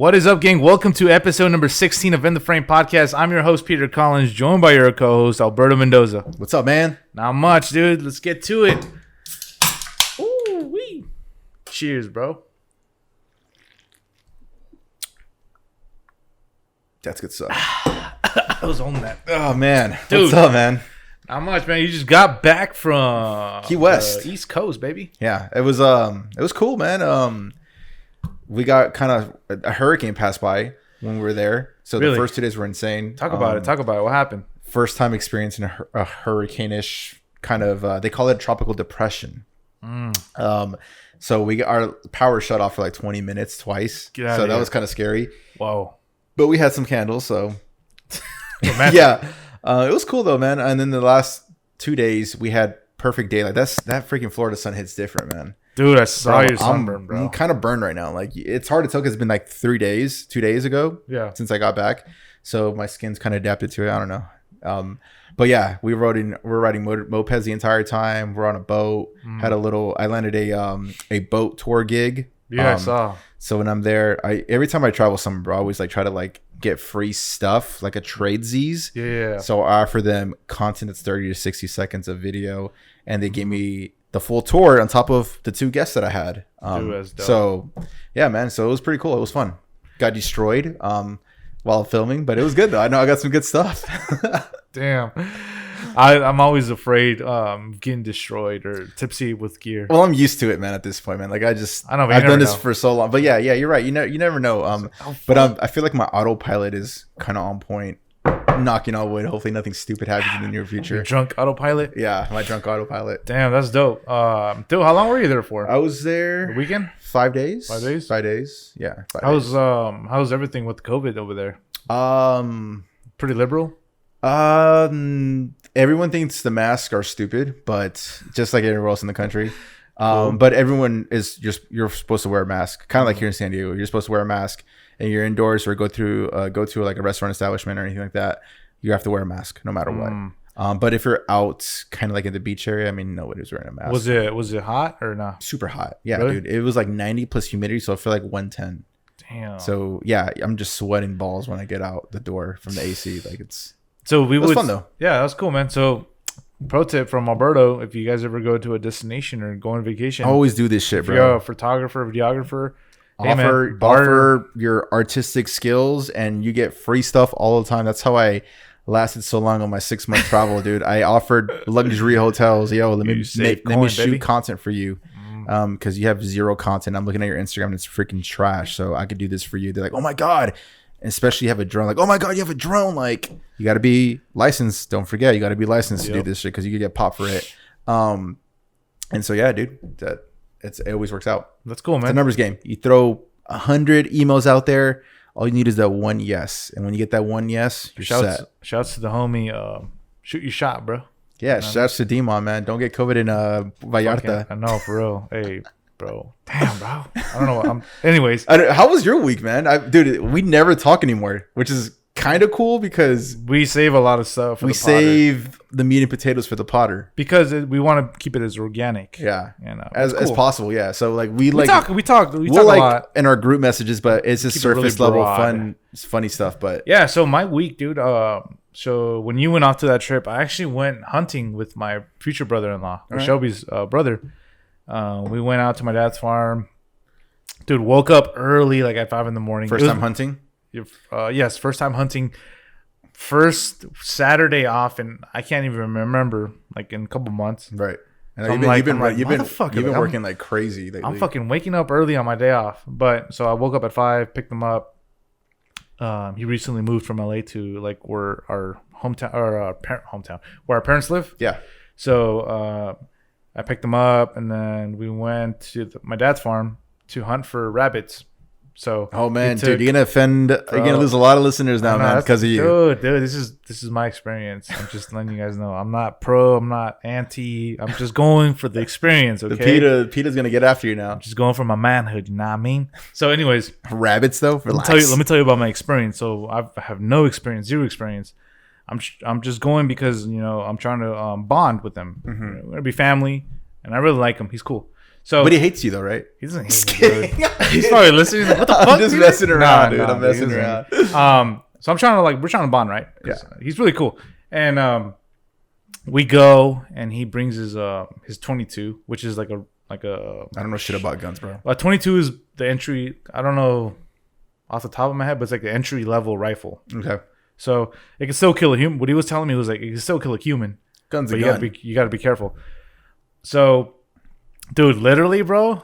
What is up, gang? Welcome to episode number 16 of In the Frame Podcast. I'm your host, Peter Collins, joined by your co-host, Alberto Mendoza. What's up, man? Not much, dude. Let's get to it. Ooh-wee. Cheers, bro. That's good stuff. I was on that. Oh, man. Dude. What's up, man? Not much, man. You just got back from Key West. East Coast, baby. Yeah, it was cool, man. We got kind of a hurricane passed by when we were there. So Really? The first 2 days were insane. Talk about it. What happened? First time experiencing a hurricane-ish kind of, they call it a tropical depression. So our power shut off for like 20 minutes twice. So that was kind of scary. Whoa. But we had some candles, so Yeah. It was cool though, man. And then the last 2 days we had perfect daylight. That freaking Florida sun hits different, man. Dude, I saw your sunburn, bro. I'm kind of burned right now. Like, it's hard to tell because it's been like 2 days ago since I got back. So my skin's kind of adapted to it. I don't know. But yeah, we're riding mopeds the entire time. We're on a boat. I landed a boat tour gig. Yeah, I saw. So when I'm there, every time I travel somewhere, bro, I always like try to like get free stuff, like a tradesies. Yeah. So I offer them content that's 30 to 60 seconds of video, and they gave me the full tour on top of the 2 guests that I had. Dude, that's dope. So yeah, man. So it was pretty cool. It was fun. Got destroyed while filming, but it was good though. I know I got some good stuff. Damn. I'm always afraid getting destroyed or tipsy with gear. Well, I'm used to it, man. At this point, man, like I know, but I've done this for so long. But yeah, you're right. You never know. But I feel like my autopilot is kind of on point. Knocking on wood. Hopefully, nothing stupid happens in the near future. Your drunk autopilot. Yeah, my drunk autopilot. Damn, that's dope. Dude, how long were you there for? I was there a weekend. 5 days. 5 days. 5 days. Yeah. 5 days. How's everything with COVID over there? Pretty liberal. Everyone thinks the masks are stupid, but just like everywhere else in the country. But everyone is you're supposed to wear a mask, kind of like here in San Diego. You're supposed to wear a mask, and you're indoors or go to like a restaurant establishment or anything like that. You have to wear a mask no matter what. But if you're out, kind of like in the beach area, I mean, nobody's wearing a mask. Was it hot or not? Super hot. Yeah, really? Dude. It was like 90 plus humidity, so I feel like 110. Damn. So yeah, I'm just sweating balls when I get out the door from the AC. Like it's. So it was fun though. Yeah, that's cool, man. So, pro tip from Alberto: if you guys ever go to a destination or go on vacation, always do this shit, if bro. you're a photographer, videographer, offer your artistic skills, and you get free stuff all the time. That's how I lasted so long on my 6-month travel, dude. I offered luxury hotels. Yo, let me shoot content for you. Because you have zero content. I'm looking at your Instagram and it's freaking trash. So I could do this for you. They're like, oh my God. And especially you have a drone. Like, oh my God, you have a drone. Like, you got to be licensed. Don't forget, you got to be licensed to do this shit because you could get popped for it. And so, yeah, dude, it always works out. That's cool, man. It's a numbers game. You throw 100 emails out there. All you need is that one yes. And when you get that one yes, you're set. Shouts to the homie. Shoot your shot, bro. Yeah, shouts to Demon, man. Don't get COVID in Vallarta. I know, for real. Hey, bro. Damn, bro. I don't know what Anyways. How was your week, man? Dude, we never talk anymore, which is kind of cool because we save a lot of stuff. We save the meat and potatoes for the potter because we want to keep it as organic. Yeah, you know, as possible. Yeah, so like we talk a lot in our group messages, but it's just surface level funny stuff. But yeah, so my week, dude. So when you went off to that trip, I actually went hunting with my future brother-in-law, or Shelby's brother. We went out to my dad's farm. Dude, woke up early, like at 5 a.m. First time hunting? Yes, first time hunting. First Saturday off, and I can't even remember, like in a couple months. Right. And so you've been working like crazy lately. I'm fucking waking up early on my day off. But so I woke up at 5, picked him up. He recently moved from LA to like where our hometown or hometown where our parents live. Yeah. So I picked him up, and then we went to my dad's farm to hunt for rabbits. So oh man, dude, you're gonna lose a lot of listeners now, man, because of you. Dude, this is my experience. I'm just letting you guys know. I'm not pro. I'm not anti. I'm just going for the experience. Okay. Peter's gonna get after you now. I'm just going for my manhood. You know what I mean? So, anyways, rabbits though. Let me tell you about my experience. So I have no experience, zero experience. I'm just going because I'm trying to bond with them. We're gonna be family, and I really like him. He's cool. So, but he hates you though, right? He doesn't hate me, dude. He's probably listening. Like, what the fuck? I'm just messing around, dude. I'm messing around. So I'm trying to we're trying to bond, right? Yeah. He's really cool, and we go, and he brings his 22, which is like a. I don't know shit about guns, bro. 22 is the entry. I don't know off the top of my head, but it's like the entry level rifle. Okay. So it can still kill a human. What he was telling me was like it can still kill a human. Guns, but you gotta be careful. So, dude, literally, bro,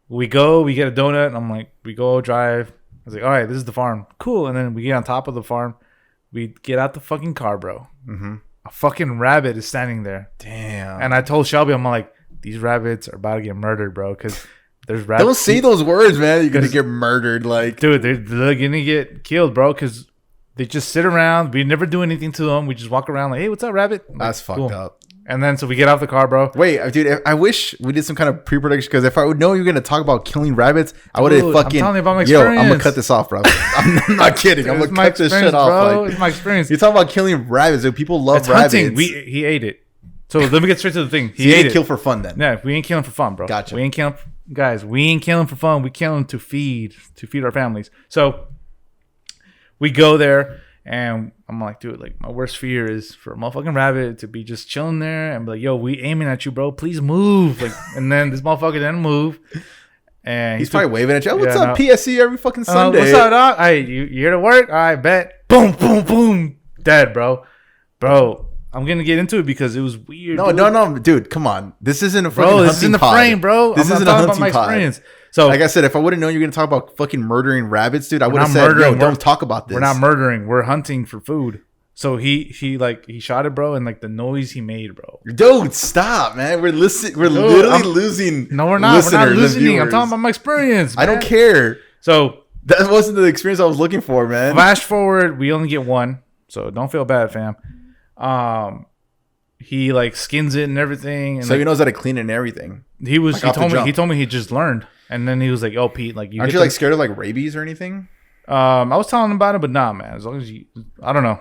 we get a donut, and I'm like, we go drive. I was like, all right, this is the farm, cool. And then we get on top of the farm. We get out the fucking car, bro. Mm-hmm. A fucking rabbit is standing there. Damn. And I told Shelby, I'm like, these rabbits are about to get murdered, bro, because there's rabbits. Don't say those words, man. You're gonna get murdered, like, dude. They're gonna get killed, bro, because they just sit around. We never do anything to them. We just walk around like, hey, what's up, rabbit? That's fucked up. And then so we get off the car, bro. Wait, dude, I wish we did some kind of pre-production, because if I would know you were gonna talk about killing rabbits, I would have fucking. I'm telling you about my experience. I'm gonna cut this off, bro. I'm not kidding. I'm gonna cut this shit off, bro. like, it's my experience. You're talking about killing rabbits, dude. People love it's rabbits. Hunting. He ate it. So let me get straight to the thing. He ate it. Kill for fun, then. Yeah, we ain't killing for fun, bro. Gotcha. We ain't killing, guys. We ain't killing for fun. We killing to feed our families. So we go there, and I'm like, dude, like my worst fear is for a motherfucking rabbit to be just chilling there and be like, yo, we aiming at you, bro. Please move. Like, and then this motherfucker didn't move. And he's probably waving at you. What's up, PSC? Every fucking Sunday. What's up, dog? Hey, you here to work? All right, bet. Boom, boom, boom. Dead, bro. I'm gonna get into it because it was weird. No, dude, come on. This isn't a fucking hunting pod. This is in the frame, bro. This isn't a hunting pod. So, like I said, if I would have known you were gonna talk about fucking murdering rabbits, dude, I would have said, yo, don't talk about this. We're not murdering. We're hunting for food. So he shot it, bro, and like the noise he made, bro. Dude, stop, man. We're literally losing. No, we're not. We're not losing. I'm talking about my experience, man. I don't care. So that wasn't the experience I was looking for, man. Flash forward, we only get one, so don't feel bad, fam. He like skins it and everything, and so he knows how to clean it and everything. He told me he just learned, and then he was like, "Oh, Pete, like aren't you like scared of like rabies or anything?" I was telling him about it, but nah, man. As long as I don't know.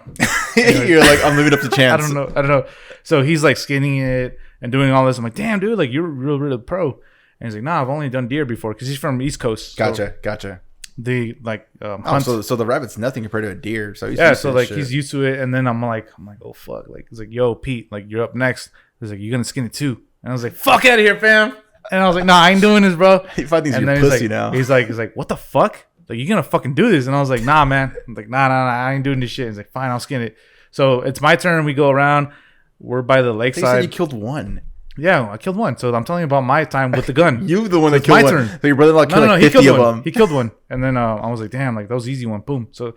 You're like, I'm leaving up to chance. I don't know. So he's like skinning it and doing all this. I'm like, damn, dude, like you're real pro. And he's like, nah, I've only done deer before because he's from East Coast. So gotcha. They like so the rabbit's nothing compared to a deer. So he's used to it. And then I'm like, oh fuck. Like he's like, yo, Pete, like you're up next. He's like, you're gonna skin it too. And I was like, fuck out of here, fam. And I was like, nah, I ain't doing this, bro. He thought these are pussy now. He's like, what the fuck? Like, you gonna fucking do this? And I was like, nah, man. I'm like, nah, I ain't doing this shit. He's like, fine, I'll skin it. So it's my turn. We go around. We're by the lakeside. They said you killed one. Yeah, I killed one. So I'm telling you about my time with the gun. You the one that killed one. So your brother killed like 50 of them. He killed one. And then I was like, damn, like that was easy one. Boom. So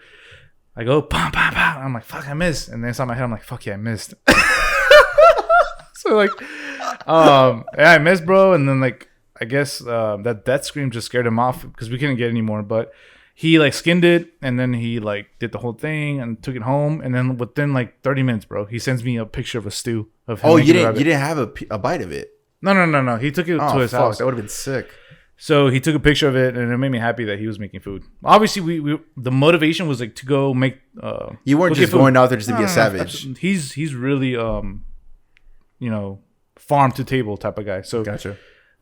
I go, pam, pam, pam. I'm like, fuck, I missed. And then inside my head, I'm like, fuck yeah, I missed. So like, yeah, I missed, bro. And then like, I guess that death scream just scared him off because we couldn't get any more. But he like skinned it, and then he like did the whole thing and took it home. And then within like 30 minutes, bro, he sends me a picture of a stew of him. Oh, you didn't have a bite of it? No. He took it to his house. That would have been sick. So he took a picture of it, and it made me happy that he was making food. Obviously, we the motivation was like to go make. You weren't just going out there just to be a savage. He's really farm to table type of guy. So gotcha.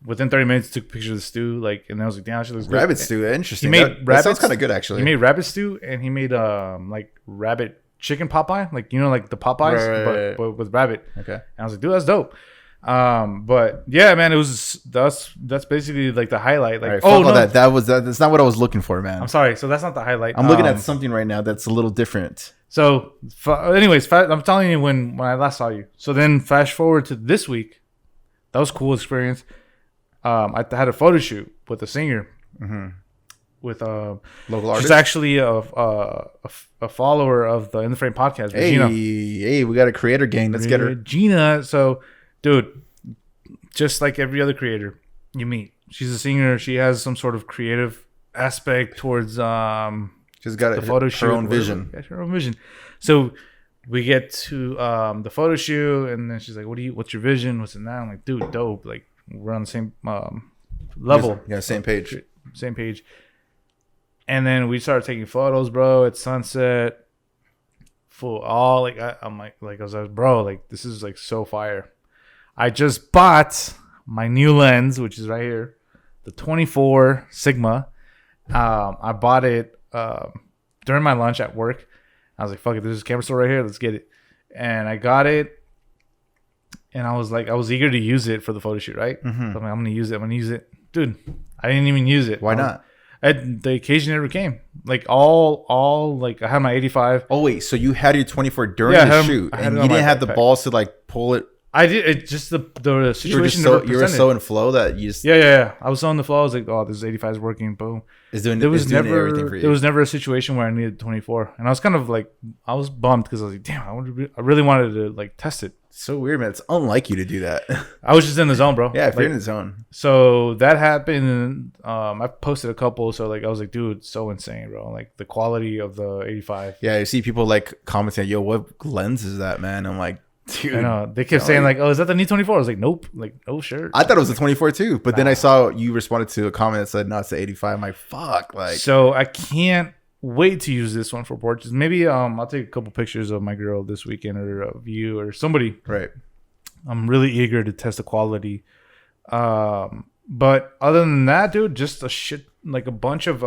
Within 30 minutes, took a picture of the stew, like, and I was like, "Damn, that looks good." Rabbit stew, interesting. He made that sounds kind of good, actually. He made rabbit stew, and he made like rabbit chicken Popeye, like like the Popeyes, but with rabbit. Okay. And I was like, "Dude, that's dope." But yeah, man, that's basically like the highlight. Like, right, that's not what I was looking for, man. I'm sorry, so that's not the highlight. I'm looking at something right now that's a little different. So, anyways, I'm telling you when I last saw you. So then, flash forward to this week. That was a cool experience. I had a photo shoot with a singer, with a local artist. She's actually a follower of the In the Frame podcast. Regina. Hey, we got a creator gang. Let's get her, Regina. So, dude, just like every other creator you meet, she's a singer. She has some sort of creative aspect towards she's got the photo shoot. Her own vision. Yeah, her own vision. So we get to the photo shoot, and then she's like, "What's your vision? What's in that?" I'm like, "Dude, dope! Like we're on the same level. Yeah, same page. Same page." And then we started taking photos, bro. At sunset, full all like I'm like I was like, bro, like this is like so fire. I just bought my new lens, which is right here, the 24 Sigma. I bought it during my lunch at work. I was like, fuck it, there's this camera store right here. Let's get it. And I got it. And I was eager to use it for the photo shoot, right? Mm-hmm. So I'm like, I'm going to use it. Dude, I didn't even use it. Why not? The occasion never came. Like all like I had my 85. Oh wait, so you had your 24 during the shoot, and you didn't have the balls to like pull it. I did. It just the situation. You were so in flow that you just yeah. I was so in the flow. I was like, oh, this 85 is working. Boom. There was never a situation where I needed 24, and I was kind of like I was bummed because I was like, damn, I really wanted to like test it. So weird, man. It's unlike you to do that. I was just in the zone, bro. Yeah, if you're in the zone. So that happened. And, I posted a couple. So like I was like, dude, so insane, bro. Like the quality of the 85. Yeah, you see people like commenting, yo, what lens is that, man? I'm like, dude. I know. They kept saying like, oh, is that the new 24? I was like, nope. Like, oh, sure. I thought it was a 24 too. But then I saw you responded to a comment that said, no, it's the 85. I'm like, fuck. Like, so I can't wait to use this one for portraits. Maybe I'll take a couple pictures of my girl this weekend or of you or somebody. Right. I'm really eager to test the quality. But other than that, dude, just a bunch of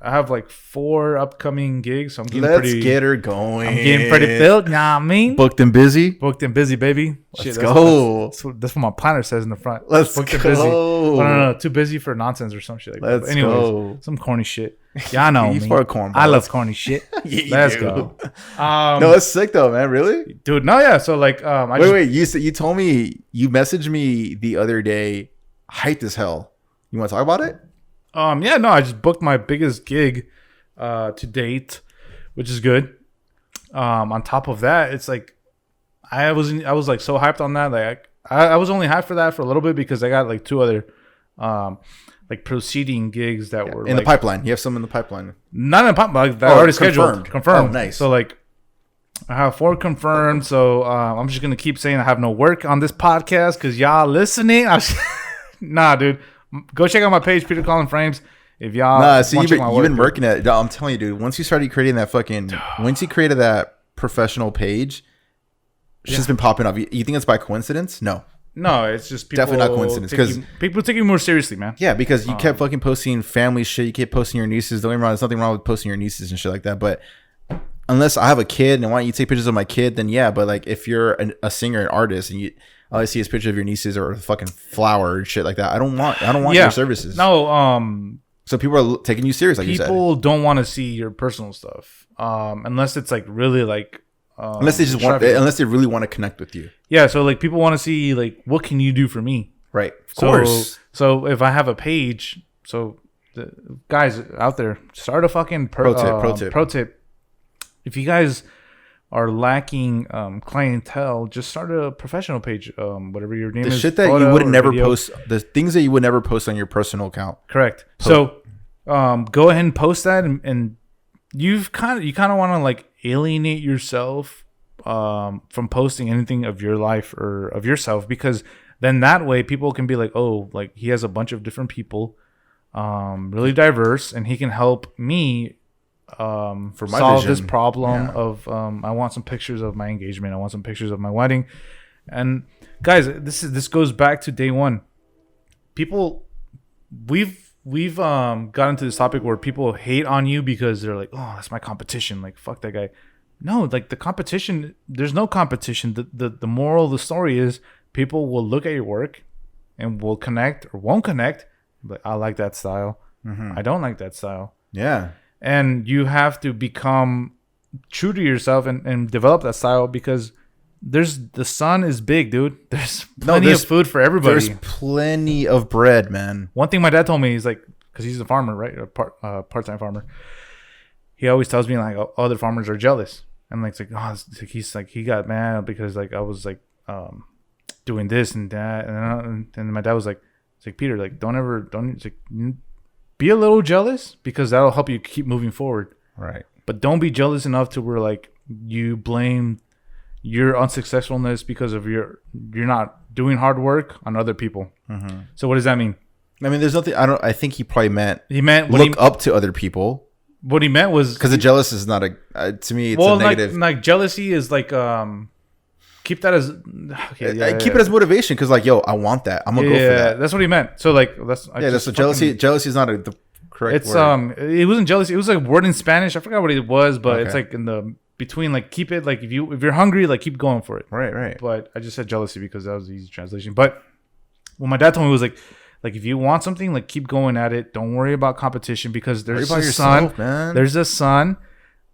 I have like 4 upcoming gigs. So I'm getting Let's get her going. I'm getting pretty filled. You know what I mean? Booked and busy, baby. Let's go. That's what my planner says in the front. Let's booked go. And busy. Oh, no, too busy for nonsense or some shit like that. But anyways, go. Some corny shit. Y'all know me. I love corny shit. Let's go. No, it's sick though, man. Really, dude. No, yeah. So like, wait. You told me you messaged me the other day, hyped as hell. You want to talk about it? Yeah, no, I just booked my biggest gig to date, which is good. On top of that, it's like I was like so hyped on that. Like I was only hyped for that for a little bit because I got like 2 other like proceeding gigs that were in the pipeline. You have some in the pipeline. Not in the pipeline, like, that already scheduled. Confirmed. Oh, nice. So like I have 4 confirmed. So I'm just gonna keep saying I have no work on this podcast because y'all listening. Nah, dude. Go check out my page, Peter Collin Frames. If y'all you've been working at it. I'm telling you, dude. Once you started creating that once you created that professional page, it's just been popping up. You think it's by coincidence? No, it's just people definitely not coincidence because people take you more seriously, man. Yeah, because you kept fucking posting family shit. You kept posting your nieces. Don't get me wrong. There's nothing wrong with posting your nieces and shit like that. But unless I have a kid and I want you to take pictures of my kid, then yeah. But like if you're a singer, an artist, and all I see is a picture of your nieces or a fucking flower and shit like that. I don't want your services. No, so people are taking you serious, like you said. People don't want to see your personal stuff, unless it's like really like. Unless they really want to connect with you. Yeah, so like people want to see like what can you do for me, right? Of course. So if I have a page, so the guys out there, start a fucking pro tip. If you guys are lacking clientele, just start a professional page. Whatever your name is. The shit that you would never post, the things that you would never post on your personal account. Correct. So go ahead and post that, and you kind of want to like alienate yourself from posting anything of your life or of yourself, because then that way people can be like, oh, like he has a bunch of different people, really diverse, and he can help me for my solve this problem of I want some pictures of my engagement, I want some pictures of my wedding. And guys, this goes back to day one. People, we've gotten to this topic where people hate on you because they're like, oh, that's my competition, like fuck that guy. No, like the competition, there's no competition. The moral of the story is people will look at your work and will connect or won't connect, but I like that style. I don't like that style. Yeah. And you have to become true to yourself and develop that style, because the sun is big, dude. There's plenty of food for everybody. There's plenty of bread, man. One thing my dad told me, he's like, because he's a farmer, right? A part-time farmer. He always tells me like other farmers are jealous. And like, it's like, oh, it's like, he's like, he got mad because like I was like doing this and that, and my dad was like, it's like, Peter, like it's like, be a little jealous, because that'll help you keep moving forward. Right. But don't be jealous enough to where like you blame your unsuccessfulness because of you're not doing hard work on other people. So what does that mean? I mean, there's nothing. I think he probably meant look up to other people. What he meant was because the jealous is not to me. It's a negative. Like jealousy is like keep that as keep it as motivation because like, yo, I want that. I'm gonna go for that. That's what he meant. So like that's so jealousy. Jealousy is not the correct word. It wasn't jealousy. It was like a word in Spanish. I forgot what it was, but it's like in the between, like, keep it, like, if you're hungry, like, keep going for it. Right. But I just said jealousy because that was the easy translation. But what my dad told me was like if you want something, like, keep going at it. Don't worry about competition because there's a sun. Man. There's a sun.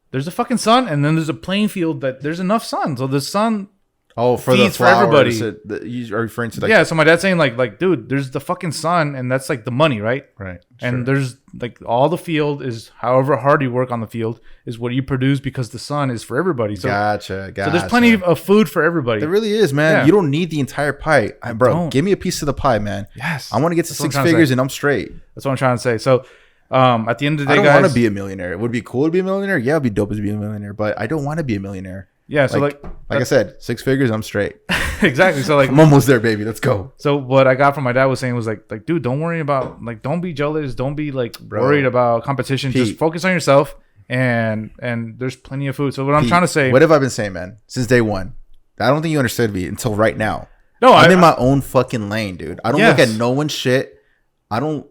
There's a fucking sun, and then there's a playing field that there's enough sun. So the sun feeds for everybody. You are referring to, like, so my dad's saying like, dude, there's the fucking sun, and that's like the money, right? Right. And there's like all the field is however hard you work on the field is what you produce because the sun is for everybody. So gotcha. So there's plenty of food for everybody. There really is, man. Yeah. You don't need the entire pie, bro. Give me a piece of the pie, man. Yes. I want to get to 6 figures and I'm straight. That's what I'm trying to say. So at the end of the day, I don't want to be a millionaire. It would be cool to be a millionaire. Yeah, it'd be dope to be a millionaire, but I don't want to be a millionaire. Yeah, so like I said, 6 figures, I'm straight. Exactly. So like I'm almost there, baby. Let's go. So what I got from my dad was saying was like, dude, don't worry about, like, don't be jealous, don't be like worried about competition. Just focus on yourself, and there's plenty of food. So what I'm trying to say, what have I been saying, man, since day one? I don't think you understood me until right now. No, I'm in my own fucking lane, dude. I don't look at no one's shit. I don't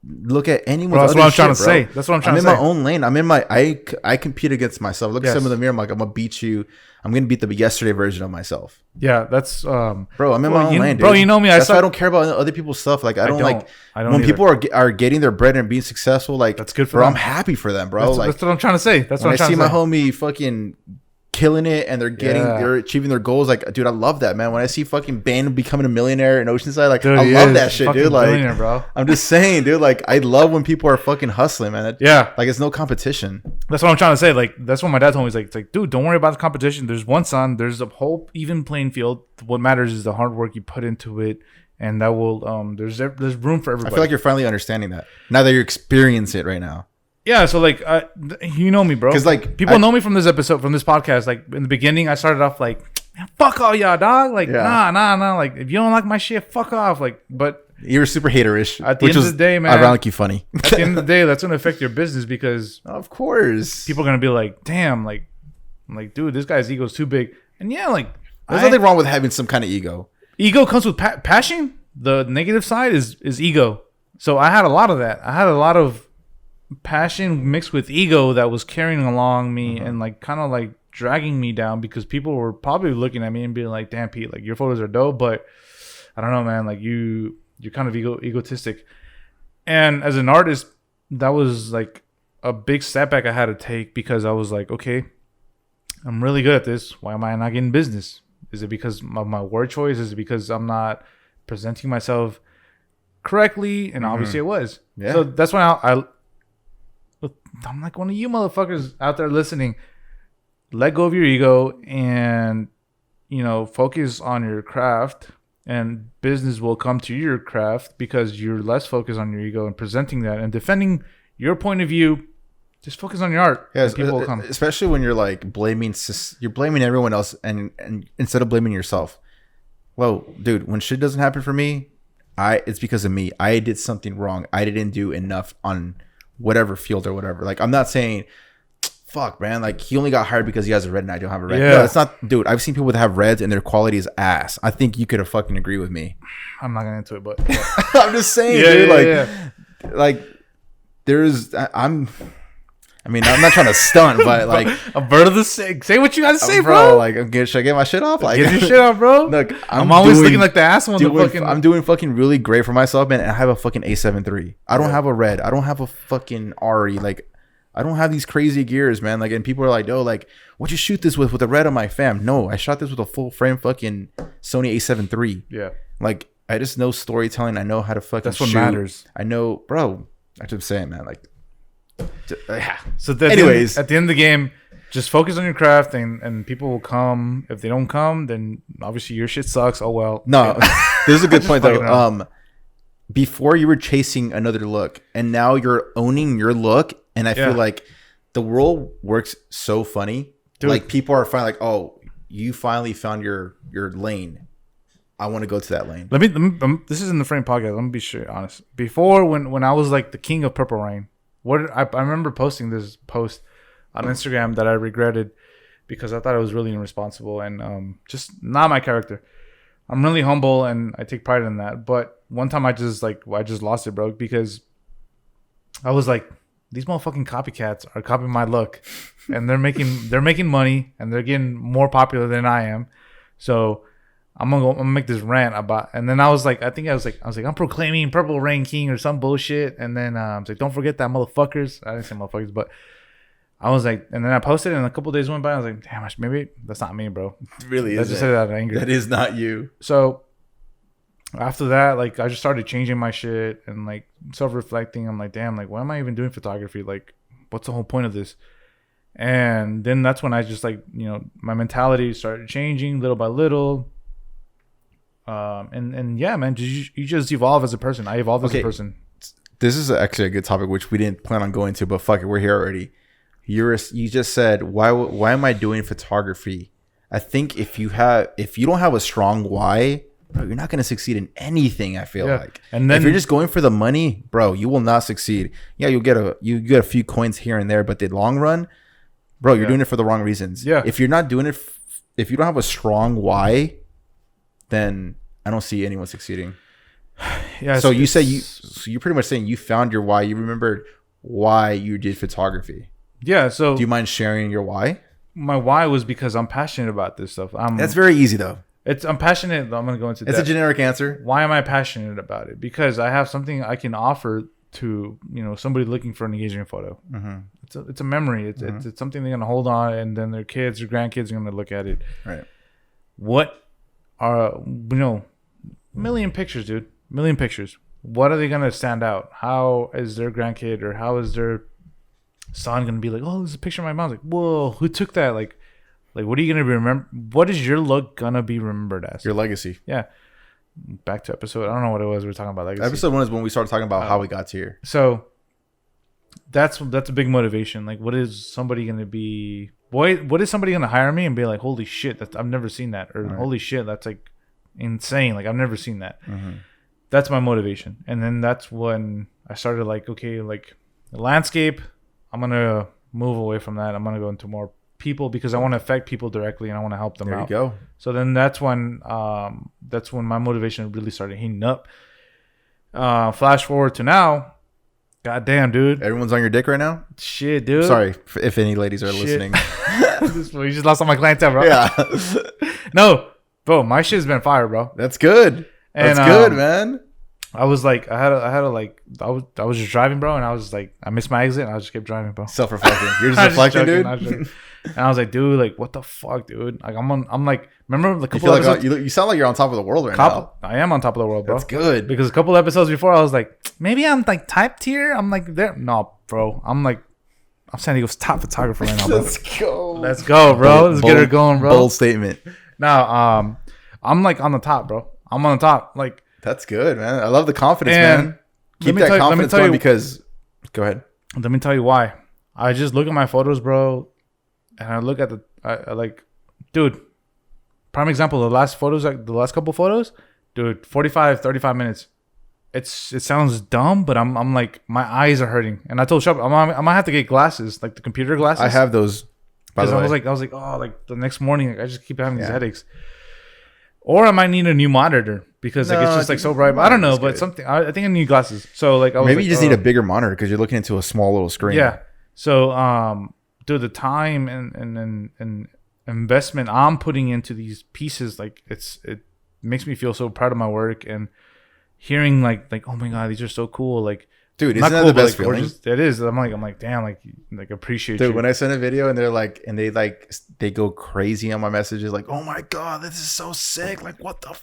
look at anyone's that's what I'm trying to say. That's what I'm trying to say. I'm in my own lane. I'm in my I compete against myself. Look at some in the mirror. I'm like, I'm gonna beat you. I'm gonna beat the yesterday version of myself. Yeah, that's bro. I'm in my own lane, dude. Bro, you know me. That's why I don't care about other people's stuff. Like I don't when either. People are getting their bread and being successful. Like that's good for them. I'm happy for them, bro. That's what I'm trying to say. That's what I'm trying to say. When I see my homie fucking killing it and they're achieving their goals, like, dude, I love that, man. When I see fucking Bane becoming a millionaire in Oceanside, like, dude, I love that shit, dude. Like, bro. I'm just saying, dude, like, I love when people are fucking hustling, man. Like, it's no competition. That's what I'm trying to say. Like, that's what my dad told me. He's like, it's like, dude, don't worry about the competition. There's one sun. There's a whole even playing field. What matters is the hard work you put into it, and that will there's room for everybody. I feel like you're finally understanding that now that you're experiencing it right now. Yeah, so like, you know me, bro. Because like people know me from this episode, from this podcast. Like in the beginning, I started off like, man, fuck all y'all, dog. Like, nah. Like, if you don't like my shit, fuck off. Like, but you were super haterish. At the end of the day, man, ironically funny. At the end of the day, that's gonna affect your business because, of course, people are gonna be like, damn, like, dude, this guy's ego's too big. And yeah, like, there's nothing wrong with having some kind of ego. Ego comes with passion. The negative side is ego. So I had a lot of that. I had a lot of passion mixed with ego that was carrying along me and like kind of like dragging me down because people were probably looking at me and being like, damn, Pete, like your photos are dope, but I don't know, man, like you're kind of egotistic. And as an artist, that was like a big setback I had to take because I was like, okay, I'm really good at this. Why am I not getting business? Is it because of my word choice? Is it because I'm not presenting myself correctly? And obviously it was. Yeah. So that's why I'm like one of you motherfuckers out there listening. Let go of your ego and, focus on your craft, and business will come to your craft because you're less focused on your ego and presenting that and defending your point of view. Just focus on your art. Yeah, and people will come. Especially when you're like blaming everyone else and instead of blaming yourself. Well, dude, when shit doesn't happen for me, it's because of me. I did something wrong. I didn't do enough on whatever field or whatever. Like, I'm not saying, fuck, man, like he only got hired because he has a red and I don't have a red. Yeah. No, it's not, dude. I've seen people that have reds and their quality is ass. I think you could have fucking agree with me. I'm not getting into it, but I'm just saying, dude. Like there's, I'm not trying to stunt, but like a bird of the same. Say what you got to say, bro. Like, should I get my shit off? Like, get your shit off, bro. Look, I'm always looking like the asshole. I'm doing fucking really great for myself, man. And I have a fucking A7 III. I don't have a red. I don't have a fucking RE. Like, I don't have these crazy gears, man. Like, and people are like, "Oh, like, what'd you shoot this with a red on my fam?" No, I shot this with a full frame fucking Sony A7 III. Yeah. Like, I just know storytelling. I know how to fucking. That's what matters. I know, bro. That's what I'm saying, man. Like. So anyways, at the end of the game, just focus on your craft and people will come. If they don't come, then obviously your shit sucks. Oh well. No, this is a good point though. Before you were chasing another look and now you're owning your look, and I feel like the world works so funny. Dude. Like, people are finally like, oh, you finally found your lane. I want to go to that lane. Let me this is in the Frame podcast. Let me be sure honest. Before, when I was like the king of Purple Rain, I remember posting this post on Instagram that I regretted because I thought it was really irresponsible and just not my character. I'm really humble and I take pride in that. But one time I just lost it, bro, because I was like, these motherfucking copycats are copying my look, and they're making money and they're getting more popular than I am. So I'm gonna make this rant about. And then I was like, I'm proclaiming Purple Rain King or some bullshit. And then I was like, don't forget that motherfuckers. I didn't say motherfuckers, but I was like, and then I posted it, and a couple days went by. I was like, damn, maybe that's not me, bro. It really is. I just said that out of anger. That is not you. So after that, like, I just started changing my shit and like self-reflecting. I'm like, damn, like, why am I even doing photography? Like, what's the whole point of this? And then that's when I just like, you know, my mentality started changing little by little. And yeah, man, you just evolve as a person. I evolved as a person. This is actually a good topic, which we didn't plan on going to, but fuck it, we're here already. You just said, why am I doing photography? I think if you don't have a strong why, bro, you're not going to succeed in anything. I feel like, and then if you're just going for the money, bro, you will not succeed. Yeah, you get a few coins here and there, but the long run, bro, you're doing it for the wrong reasons. Yeah, if you're not doing it, if you don't have a strong why, then I don't see anyone succeeding. Yeah. So you're pretty much saying you found your why. You remembered why you did photography. Yeah. So do you mind sharing your why? My why was because I'm passionate about this stuff. That's very easy though. I'm passionate. I'm going to go into depth. It's a generic answer. Why am I passionate about it? Because I have something I can offer to, you know, somebody looking for an engaging photo. Mm-hmm. It's a memory. It's something they're going to hold on, and then their kids or grandkids are going to look at it. Right. What are, you know, million pictures, dude. Million pictures. What are they going to stand out? How is their grandkid or how is their son going to be like, oh, there's a picture of my mom. Like, whoa, who took that? Like, what are you going to remember? What is your look going to be remembered as? Your legacy. Yeah. Back to episode. I don't know what it was. We were talking about legacy. Episode 1 is when we started talking about how we got to here. So that's a big motivation. Like, what is somebody going to be? What is somebody going to hire me and be like, holy shit, I've never seen that. Or holy shit, that's like insane. Like, I've never seen that. Mm-hmm. That's my motivation. And then that's when I started like, okay, like the landscape, I'm going to move away from that. I'm going to go into more people because I want to affect people directly and I want to help them out. There you go. So then that's when my motivation really started heating up. Flash forward to now. Goddamn, dude. Everyone's on your dick right now? Shit, dude. Sorry if any ladies are listening. You just lost all my clientele, bro. Yeah. No, bro, my shit's been fire, bro. That's good. That's good, man. I was like, I was just driving, bro, and I was like, I missed my exit, and I just kept driving, bro. Self-reflecting. You're just reflecting, dude. And I was like, dude, like, what the fuck, dude? Like, I'm like, remember the couple episodes? You sound like you're on top of the world right now. I am on top of the world, bro. That's good. Because a couple episodes before, I was like, maybe I'm like type tier. I'm like there. No, bro. I'm San Diego's top photographer right now, bro. Let's go, bro. Let's get her going, bro. Bold statement. Now, I'm like on the top, bro. I'm on the top, like. That's good, man. I love the confidence, man. Keep that confidence going because... Go ahead. Let me tell you why. I just look at my photos, bro, and I look at I like... Dude, prime example, the last couple photos, dude, 45, 35 minutes. It sounds dumb, but I'm like, my eyes are hurting. And I told Shop, I'm gonna have to get glasses, like the computer glasses. I have those, by the way. I was like, oh, like the next morning, I just keep having these headaches. Or I might need a new monitor because like it's just like so bright. I don't know, but something. I think I need glasses. So like, maybe you just need a bigger monitor because you're looking into a small little screen. Yeah. So dude, the time and investment I'm putting into these pieces, like it makes me feel so proud of my work and hearing like oh my god, these are so cool. Like, dude, isn't that the best feeling? Gorgeous. It is. I'm like, damn, like appreciate dude, you. When I send a video and they go crazy on my messages, like, oh my god, this is so sick. Like, what the?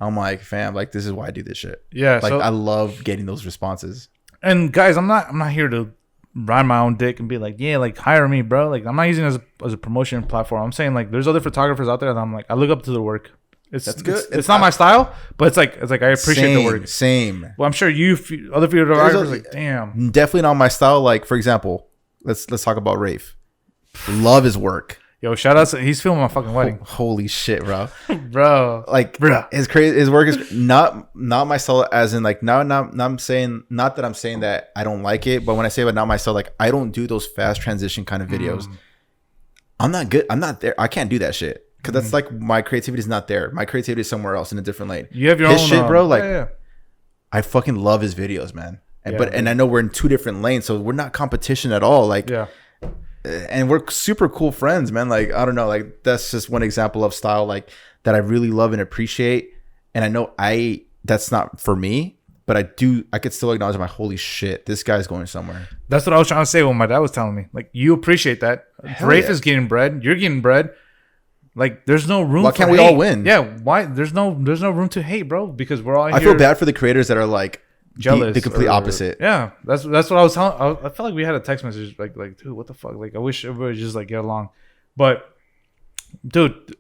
I'm like, fam, like this is why I do this shit. Yeah, like I love getting those responses. And guys, I'm not here to ride my own dick and be like, yeah, like hire me, bro. Like I'm not using it as a promotion platform. I'm saying like there's other photographers out there that I'm like, I look up to their work. That's good. It's not my style, but it's like I appreciate the work. Same. Well, I'm sure other photographers like, damn. Definitely not my style. Like for example, let's talk about Rafe. Love his work. Yo, shout out! He's filming my fucking wedding. Holy shit, bro! Bro, like, his crazy. His work is not my style. As in, like, not I'm saying not that I'm saying that I don't like it, but when I say about not my style, like, I don't do those fast transition kind of videos. I'm not good. I'm not there. I can't do that shit because that's like my creativity is not there. My creativity is somewhere else in a different lane. You have your his own shit, bro. Like, yeah. I fucking love his videos, man. And I know we're in 2 different lanes, so we're not competition at all. Like, and we're super cool friends, man. Like, I don't know, like that's just one example of style like that I really love and appreciate. And I know that's not for me. But I could still acknowledge holy shit, this guy's going somewhere. That's what I was trying to say when my dad was telling me. Like, you appreciate that. Rafe is getting bread. You're getting bread. Like, there's no room. Why can't we all win? Yeah, why? There's no room to hate, bro. Because we're all here. I feel bad for the creators that are like jealous. The complete opposite. Yeah, that's what I was telling. I felt like we had a text message like, dude, what the fuck? Like, I wish everybody would just like get along. But, dude,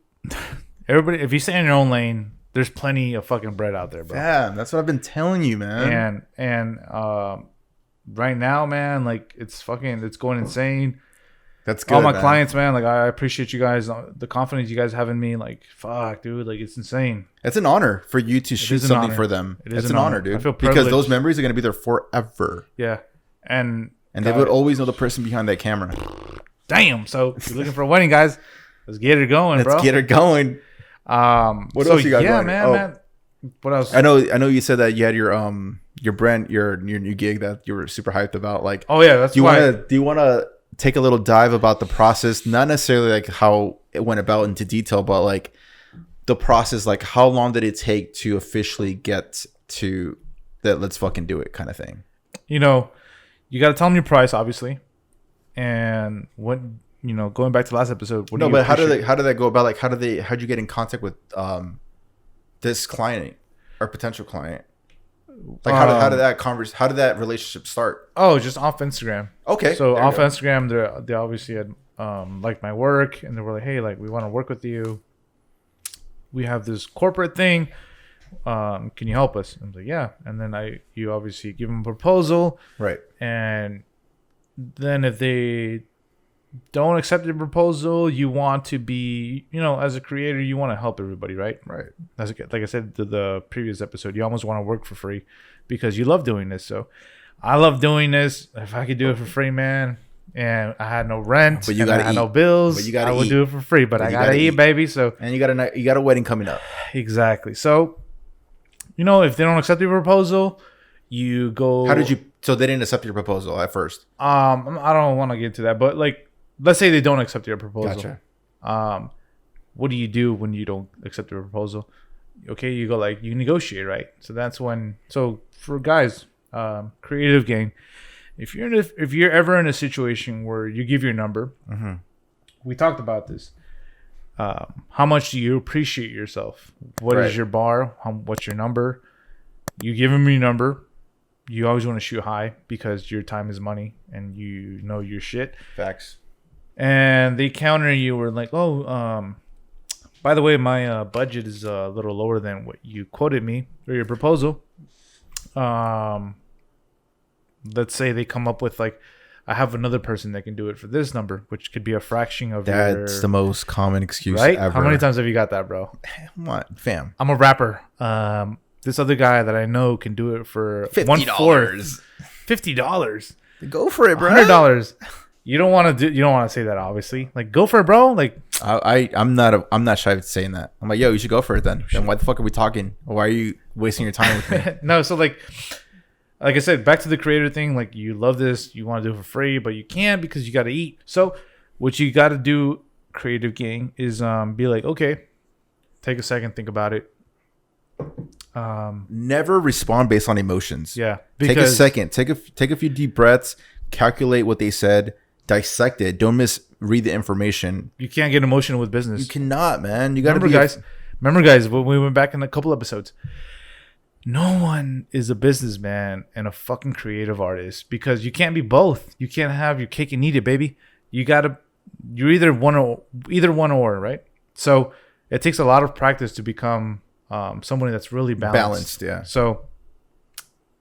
everybody, if you stay in your own lane, there's plenty of fucking bread out there, bro. Yeah, that's what I've been telling you, man. And right now, man, like it's going insane. That's good. All my clients, man, like I appreciate you guys, the confidence you guys have in me. Like, fuck, dude, like it's insane. It's an honor for you to shoot something for them. It's an honor, dude. I feel privileged. Because those memories are gonna be there forever. Yeah, and they would always know the person behind that camera. Damn. So if you're looking for a wedding, guys, let's get it going, bro. Let's get it going. What else you got going? Man. What else? I know you said that you had your brand, your new gig that you were super hyped about. Like, oh yeah, that's why. Do you want to take a little dive about the process? Not necessarily like how it went about into detail, but like the process. Like, how long did it take to officially get to that? Let's fucking do it kind of thing. You know, you got to tell them your price, obviously, and what. You know, going back to the last episode. But how did that go about? Like, how'd you get in contact with this client or potential client? Like, how did that relationship start? Oh, just off Instagram. Okay. So off Instagram, they obviously had liked my work, and they were like, "Hey, like we want to work with you. We have this corporate thing. Can you help us?" I was like, "Yeah." And then you obviously give them a proposal, right? And then if they don't accept the proposal, you want to be, you know, as a creator, you want to help everybody, right? Right. That's like I said to the previous episode, you almost want to work for free because you love doing this. So I love doing this. If I could do it for free, man, and I had no rent, but I had no bills, I would do it for free. But I gotta eat, baby. So and you got a wedding coming up. Exactly. So, you know, if they don't accept your proposal, you go. How did you? So they didn't accept your proposal at first. I don't want to get into that, but like. Let's say they don't accept your proposal. Gotcha. What do you do when you don't accept your proposal? Okay, you go like you negotiate, right? So that's when. So for guys, creative gang, if you're ever in a situation where you give your number, we talked about this. How much do you appreciate yourself? What is your bar? What's your number? You give them your number. You always want to shoot high because your time is money and you know your shit. Facts. And they counter you were like, oh, by the way, my budget is a little lower than what you quoted me or your proposal. Let's say they come up with like, I have another person that can do it for this number, which could be a fraction of That's the most common excuse ever. How many times have you got that, bro? What, fam? I'm a rapper. This other guy that I know can do it for $1/4. $50. Go for it, bro. $100. You don't want to say that, obviously. Like, go for it, bro. Like, I'm not shy of saying that. I'm like, yo, you should go for it then. Then why the fuck are we talking? Why are you wasting your time with me? No, so like I said, back to the creator thing. Like, you love this, you want to do it for free, but you can't because you got to eat. So, what you got to do, creative gang, is be like, okay, take a second, think about it. Never respond based on emotions. Yeah, take a second, take a few deep breaths, calculate what they said. Dissect it. Don't misread the information. You can't get emotional with business. You cannot, man. You gotta Remember, guys, when we went back in a couple episodes, no one is a businessman and a fucking creative artist because you can't be both. You can't have your cake and eat it, baby. You're either one or, right? So it takes a lot of practice to become somebody that's really balanced. Yeah. So,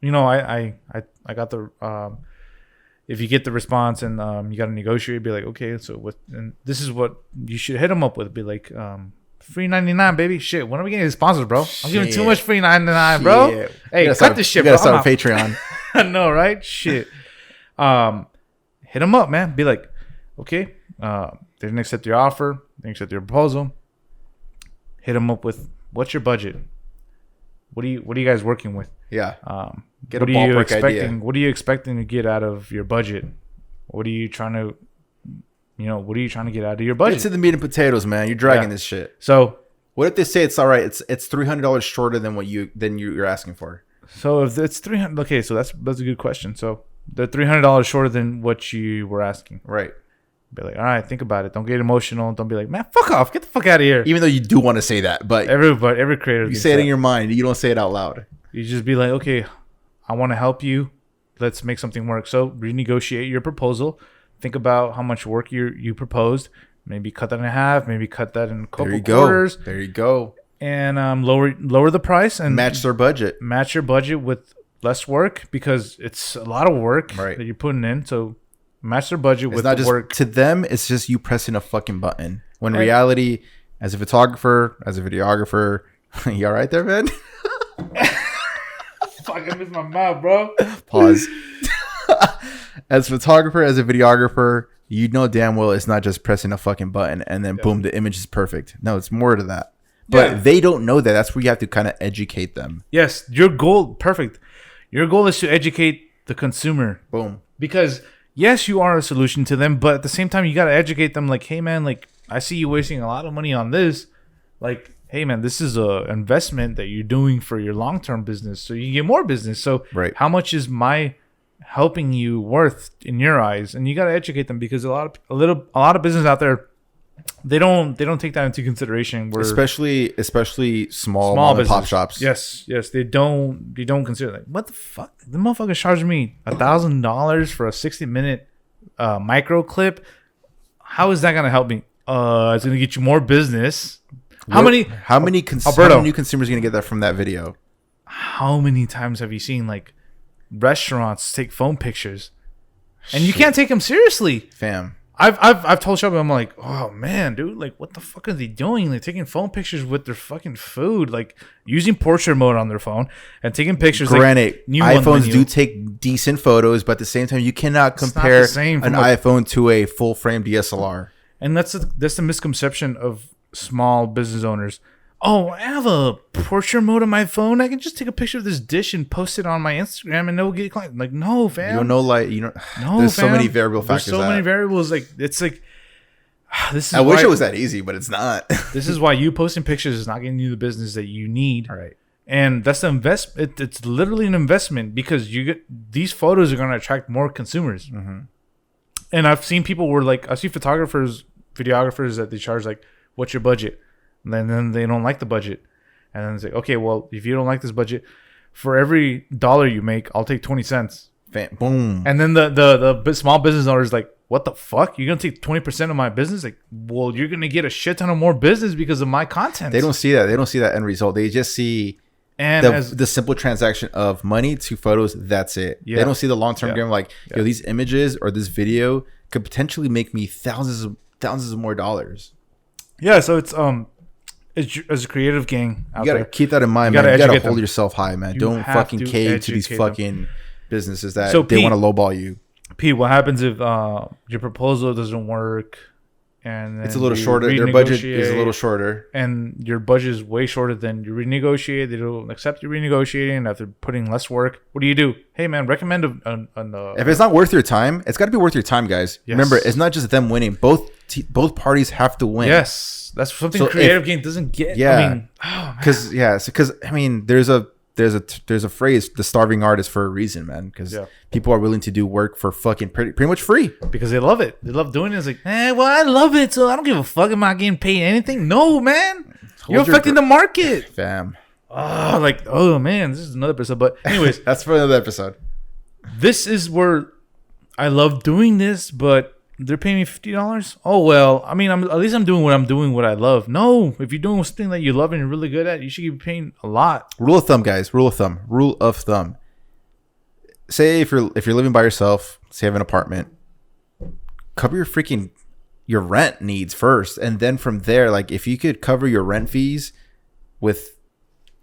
you know, I got the. If you get the response and you got to negotiate, be like, okay, so what? And this is what you should hit them up with. Be like, free 99, baby. Shit, when are we getting sponsors, bro? I'm giving too much free 99, bro. Shit. Hey, cut this shit, bro. You gotta start a Patreon. I know, right? Shit. Hit them up, man. Be like, okay, They didn't accept your offer. They didn't accept your proposal. Hit them up with, what's your budget? What are you guys working with? Yeah. Get what a ballpark idea. What are you expecting to get out of your budget? What are you trying to, what are you trying to get out of your budget? Get to the meat and potatoes, man. You're dragging this shit. So what if they say it's all right? It's $300 shorter than you're asking for. So if it's 300, okay, so that's a good question. So they're $300 shorter than what you were asking, right? Be like, all right, think about it. Don't get emotional. Don't be like, man, fuck off. Get the fuck out of here. Even though you do want to say that, but every creator, you say it in your mind. You don't say it out loud. You just be like, okay, I want to help you. Let's make something work. So renegotiate your proposal. Think about how much work you proposed. Maybe cut that in half. Maybe cut that in a couple quarters. There you go. And lower the price and match their budget. Match your budget with less work because it's a lot of work that you're putting in. So match their budget with the work. To them, it's just you pressing a fucking button. When in reality, as a photographer, as a videographer, you all right there, man? Fuck, I missed my mouth, bro. Pause. As a photographer, as a videographer, you know damn well it's not just pressing a fucking button and then boom, the image is perfect. No, it's more to that. But they don't know that. That's where you have to kind of educate them. Yes, your goal, perfect. Your goal is to educate the consumer. Boom. Because yes, you are a solution to them, but at the same time, you got to educate them. Like, hey, man, like I see you wasting a lot of money on this. Like, hey, man, this is a investment that you're doing for your long-term business, so you get more business. So, how much is my helping you worth in your eyes? And you got to educate them because a lot of business out there, they don't take that into consideration. Especially small mom and pop shops. Yes, they don't consider that. What the fuck? The motherfucker charged me $1,000 for a 60-minute micro clip. How is that gonna help me? It's gonna get you more business. How many new consumers are gonna get that from that video? How many times have you seen like restaurants take phone pictures, and you can't take them seriously, fam? I've told Shelby, I'm like, oh man, dude, like what the fuck are they doing? They're taking phone pictures with their fucking food, like using portrait mode on their phone and taking pictures. Granted, like, iPhones do take decent photos, but at the same time, you cannot compare an iPhone to a full frame DSLR. And that's the misconception of small business owners. Oh, I have a portrait mode on my phone. I can just take a picture of this dish and post it on my Instagram, and it'll get client. Like, no, fam. You don't know, like, you know. No, there's so many variable factors. There's so many variables. Like, it's like this is. I wish it was that easy, but it's not. This is why you posting pictures is not getting you the business that you need. All right. And that's the investment. It's literally an investment because these photos are going to attract more consumers. Mm-hmm. And I've seen people where like I see photographers, videographers that they charge like, "What's your budget?" And then they don't like the budget, and then it's like, okay, well, if you don't like this budget, for every $1 you make, I'll take 20 cents. Boom. And then the small business owner is like, what the fuck? You're gonna take 20% of my business? Like, well, you're gonna get a shit ton of more business because of my content. They don't see that. They don't see that end result. They just see the simple transaction of money to photos. That's it. Yeah. They don't see the long term game. Like, yo, these images or this video could potentially make me thousands of more dollars. Yeah. So it's as a creative gang out you gotta there, keep that in mind, man. You gotta hold yourself high, man. Don't fucking cave to these fucking businesses that they want to lowball you. Pete, what happens if your proposal doesn't work and it's a little shorter? Their budget is a little shorter, and your budget is way shorter than you renegotiate. They don't accept you renegotiating after putting less work. What do? Hey, man, recommend if it's not worth your time, it's got to be worth your time, guys. Yes. Remember, it's not just them winning. Both parties have to win. Yes. That's something creative game doesn't get. Yeah, because I mean, there's a phrase, the starving artist, for a reason, man. Because people are willing to do work for fucking pretty much free because they love it. They love doing it. It's like, well, I love it, so I don't give a fuck. Am I getting paid anything? No, man. You're affecting the market, fam. Oh man, this is another episode. But anyways, that's for another episode. This is where I love doing this, but they're paying me $50. Oh well, I mean, at least I'm doing what I love. No, if you're doing something that you love and you're really good at, you should be paying a lot. Rule of thumb, guys. Rule of thumb. Say if you're living by yourself, say you have an apartment, cover your rent needs first, and then from there, like if you could cover your rent fees with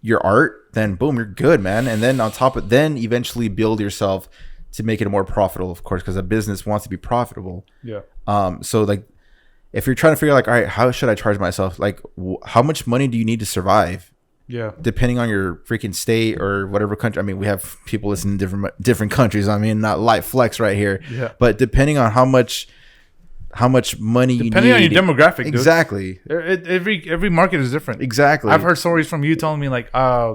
your art, then boom, you're good, man. And then on top of eventually build yourself to make it more profitable, of course, because a business wants to be profitable. Yeah. So like if you're trying to figure like, all right, how should I charge myself? Like, how much money do you need to survive? Yeah. Depending on your freaking state or whatever country. I mean, we have people listening in different countries. I mean, not light flex right here. Yeah. But depending on how much money you need. Depending on your demographic, exactly. Dude. Every market is different. Exactly. I've heard stories from you telling me like,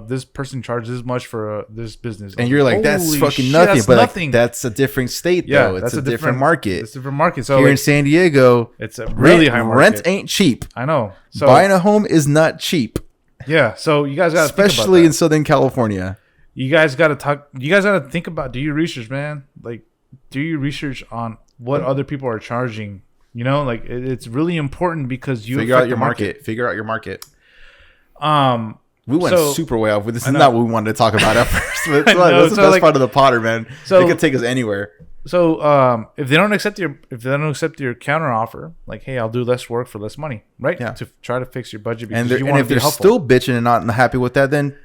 this person charges this much for this business. And you're like, that's fucking nothing. That's but nothing. Like, that's a different state, though. It's a different market. It's a different market. So here in San Diego, it's a really high market. Rent ain't cheap. I know. So buying a home is not cheap. Yeah. So you guys got to especially in Southern California. You guys got to talk. You guys got to think about. Do your research, man. Like, do your research on what other people are charging. You know, like it's really important because you figure out your market. Figure out your market. We went super way off with this. Is not what we wanted to talk about at first. But that's the best part of the Potter, man. So it could take us anywhere. So if they don't accept your counter offer, like, hey, I'll do less work for less money, right? Yeah. To try to fix your budget because you want to be helpful. And if they're still bitching and not happy with that, then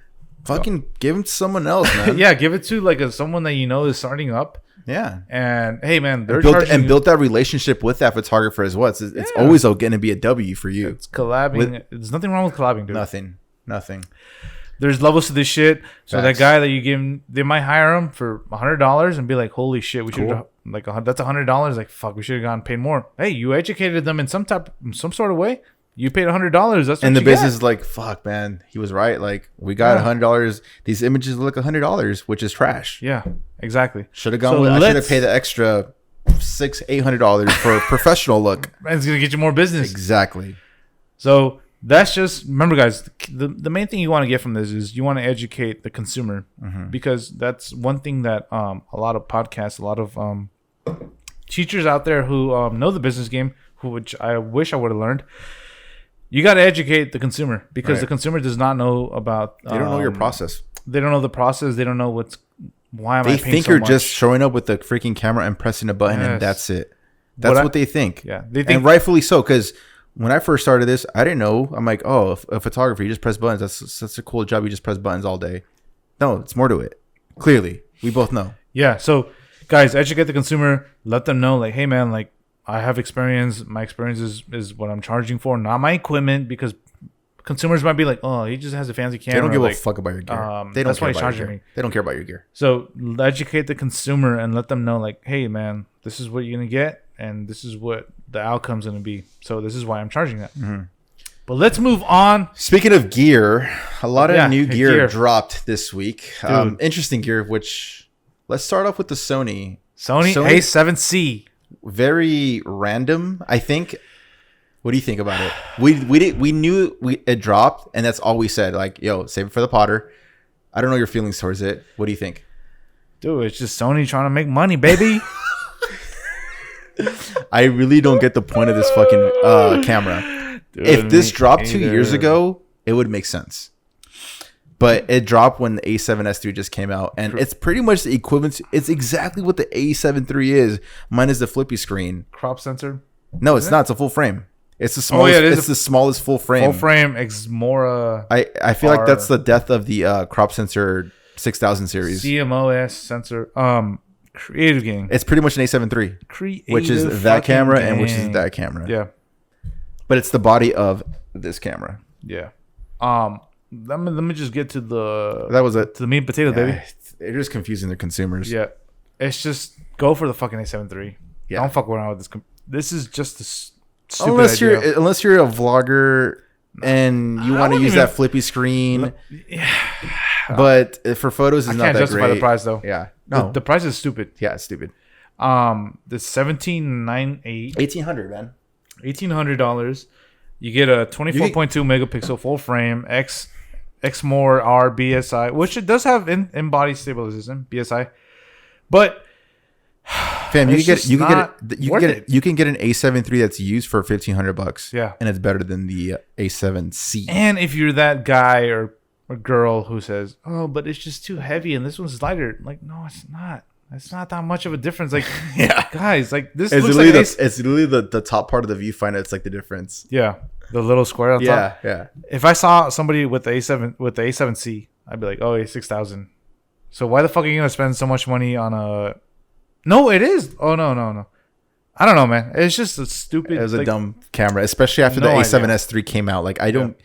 fucking give them to someone else, man. Yeah, give it to like someone that you know is starting up. Yeah. And hey, man, they're built that relationship with that photographer as well. It's always going to be a W for you. It's collabing. There's nothing wrong with collabing, dude. Nothing. There's levels to this shit. So that guy that you give him, they might hire him for $100 and be like, holy shit, we should have like that's $100. Like, fuck, we should have gone paid more. Hey, you educated them in some sort of way. You paid $100. That's what and the business is like, fuck, man, he was right. Like, we got $100. These images look $100, which is trash. Yeah, exactly. Should have gone. I should have paid the extra $800 for a professional look. And it's gonna get you more business. Exactly. So that's just remember, guys. The main thing you want to get from this is you want to educate the consumer because that's one thing that a lot of podcasts, a lot of teachers out there who know the business game, which I wish I would have learned. You got to educate the consumer because the consumer does not know about. They don't know your process. They don't know the process. They don't know why am I paying so much? They think you're just showing up with the freaking camera and pressing a button and that's it. That's what they think. Yeah, they think, and rightfully so. Because when I first started this, I didn't know. I'm like, oh, a photographer, you just press buttons. That's such a cool job. You just press buttons all day. No, it's more to it. Clearly, we both know. Yeah. So, guys, educate the consumer. Let them know, like, hey, man, like. I have experience. My experience is what I'm charging for, not my equipment, because consumers might be like, oh, he just has a fancy camera. They don't give a fuck about your gear. They don't that's care why he's charging me. They don't care about your gear. So educate the consumer and let them know, like, hey, man, this is what you're going to get, and this is what the outcome's going to be. So this is why I'm charging that. Mm-hmm. But let's move on. Speaking of gear, a lot of new gear dropped this week. Interesting gear, which let's start off with the Sony A7C. Very random, I think. What do you think about it? We knew it dropped, and that's all we said. Like, yo, save it for the Potter. I don't know your feelings towards it. What do you think? Dude, it's just Sony trying to make money, baby. I really don't get the point of this fucking camera. Dude, if this dropped 2 years ago, it would make sense. But it dropped when the A7S III just came out, and it's pretty much the equivalent. It's exactly what the A7 III is, minus the flippy screen. Crop sensor? No, it's not. It's a full frame. It's the smallest. It's the smallest full frame. Full frame, Exmora. I feel like that's the death of the crop sensor 6000 series. CMOS sensor. Creative game. It's pretty much an A7 III, which is that camera and which is that camera. Yeah, but it's the body of this camera. Yeah. Let me just get to the to the meat and potato, baby. They're just confusing the consumers. Yeah, it's just go for the fucking A7 III. Yeah, don't fuck around with this. This is just a stupid idea. Unless you're a vlogger and you want to use that flippy screen. Yeah. But for photos, it's not that great. I can't justify the price though. Yeah, no, the price is stupid. Yeah, it's stupid. The 1798 $1,800, man. $1,800. You get a 24.2 megapixel full frame Exmor R BSI, which it does have in body stabilization BSI, but fam, you can get an A7 III that's used for $1,500. Yeah, and it's better than the A7C. And if you're that guy or girl who says, "Oh, but it's just too heavy and this one's lighter," like, no, it's not. It's not that much of a difference. Like, yeah, guys, like this looks like it's literally the top part of the viewfinder. It's like the difference. Yeah. The little square on top. Yeah. If I saw somebody with the A7C, I'd be like, oh, A6000. So why the fuck are you gonna spend so much money on a? No, it is. Oh no. I don't know, man. It's just a stupid. It was a dumb camera, especially after the A7S III came out. Like I don't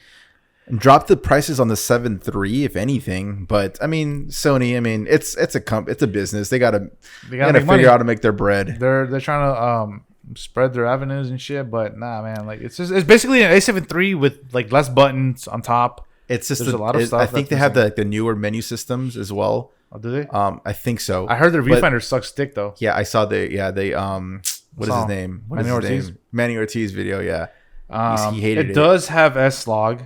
drop the prices on the 7 III, if anything. But I mean, Sony. I mean, it's a business. They gotta figure out how to make their bread. They're trying to spread their avenues and shit. But nah, man. Like it's basically an A7 III with like less buttons on top. It's just a lot of stuff. I think they have the newer menu systems as well. Oh, do they? I think so. I heard the viewfinder sucks dick though. Yeah, I saw they what is his name? Manny Ortiz video. Yeah, he hated it. It does have S-Log,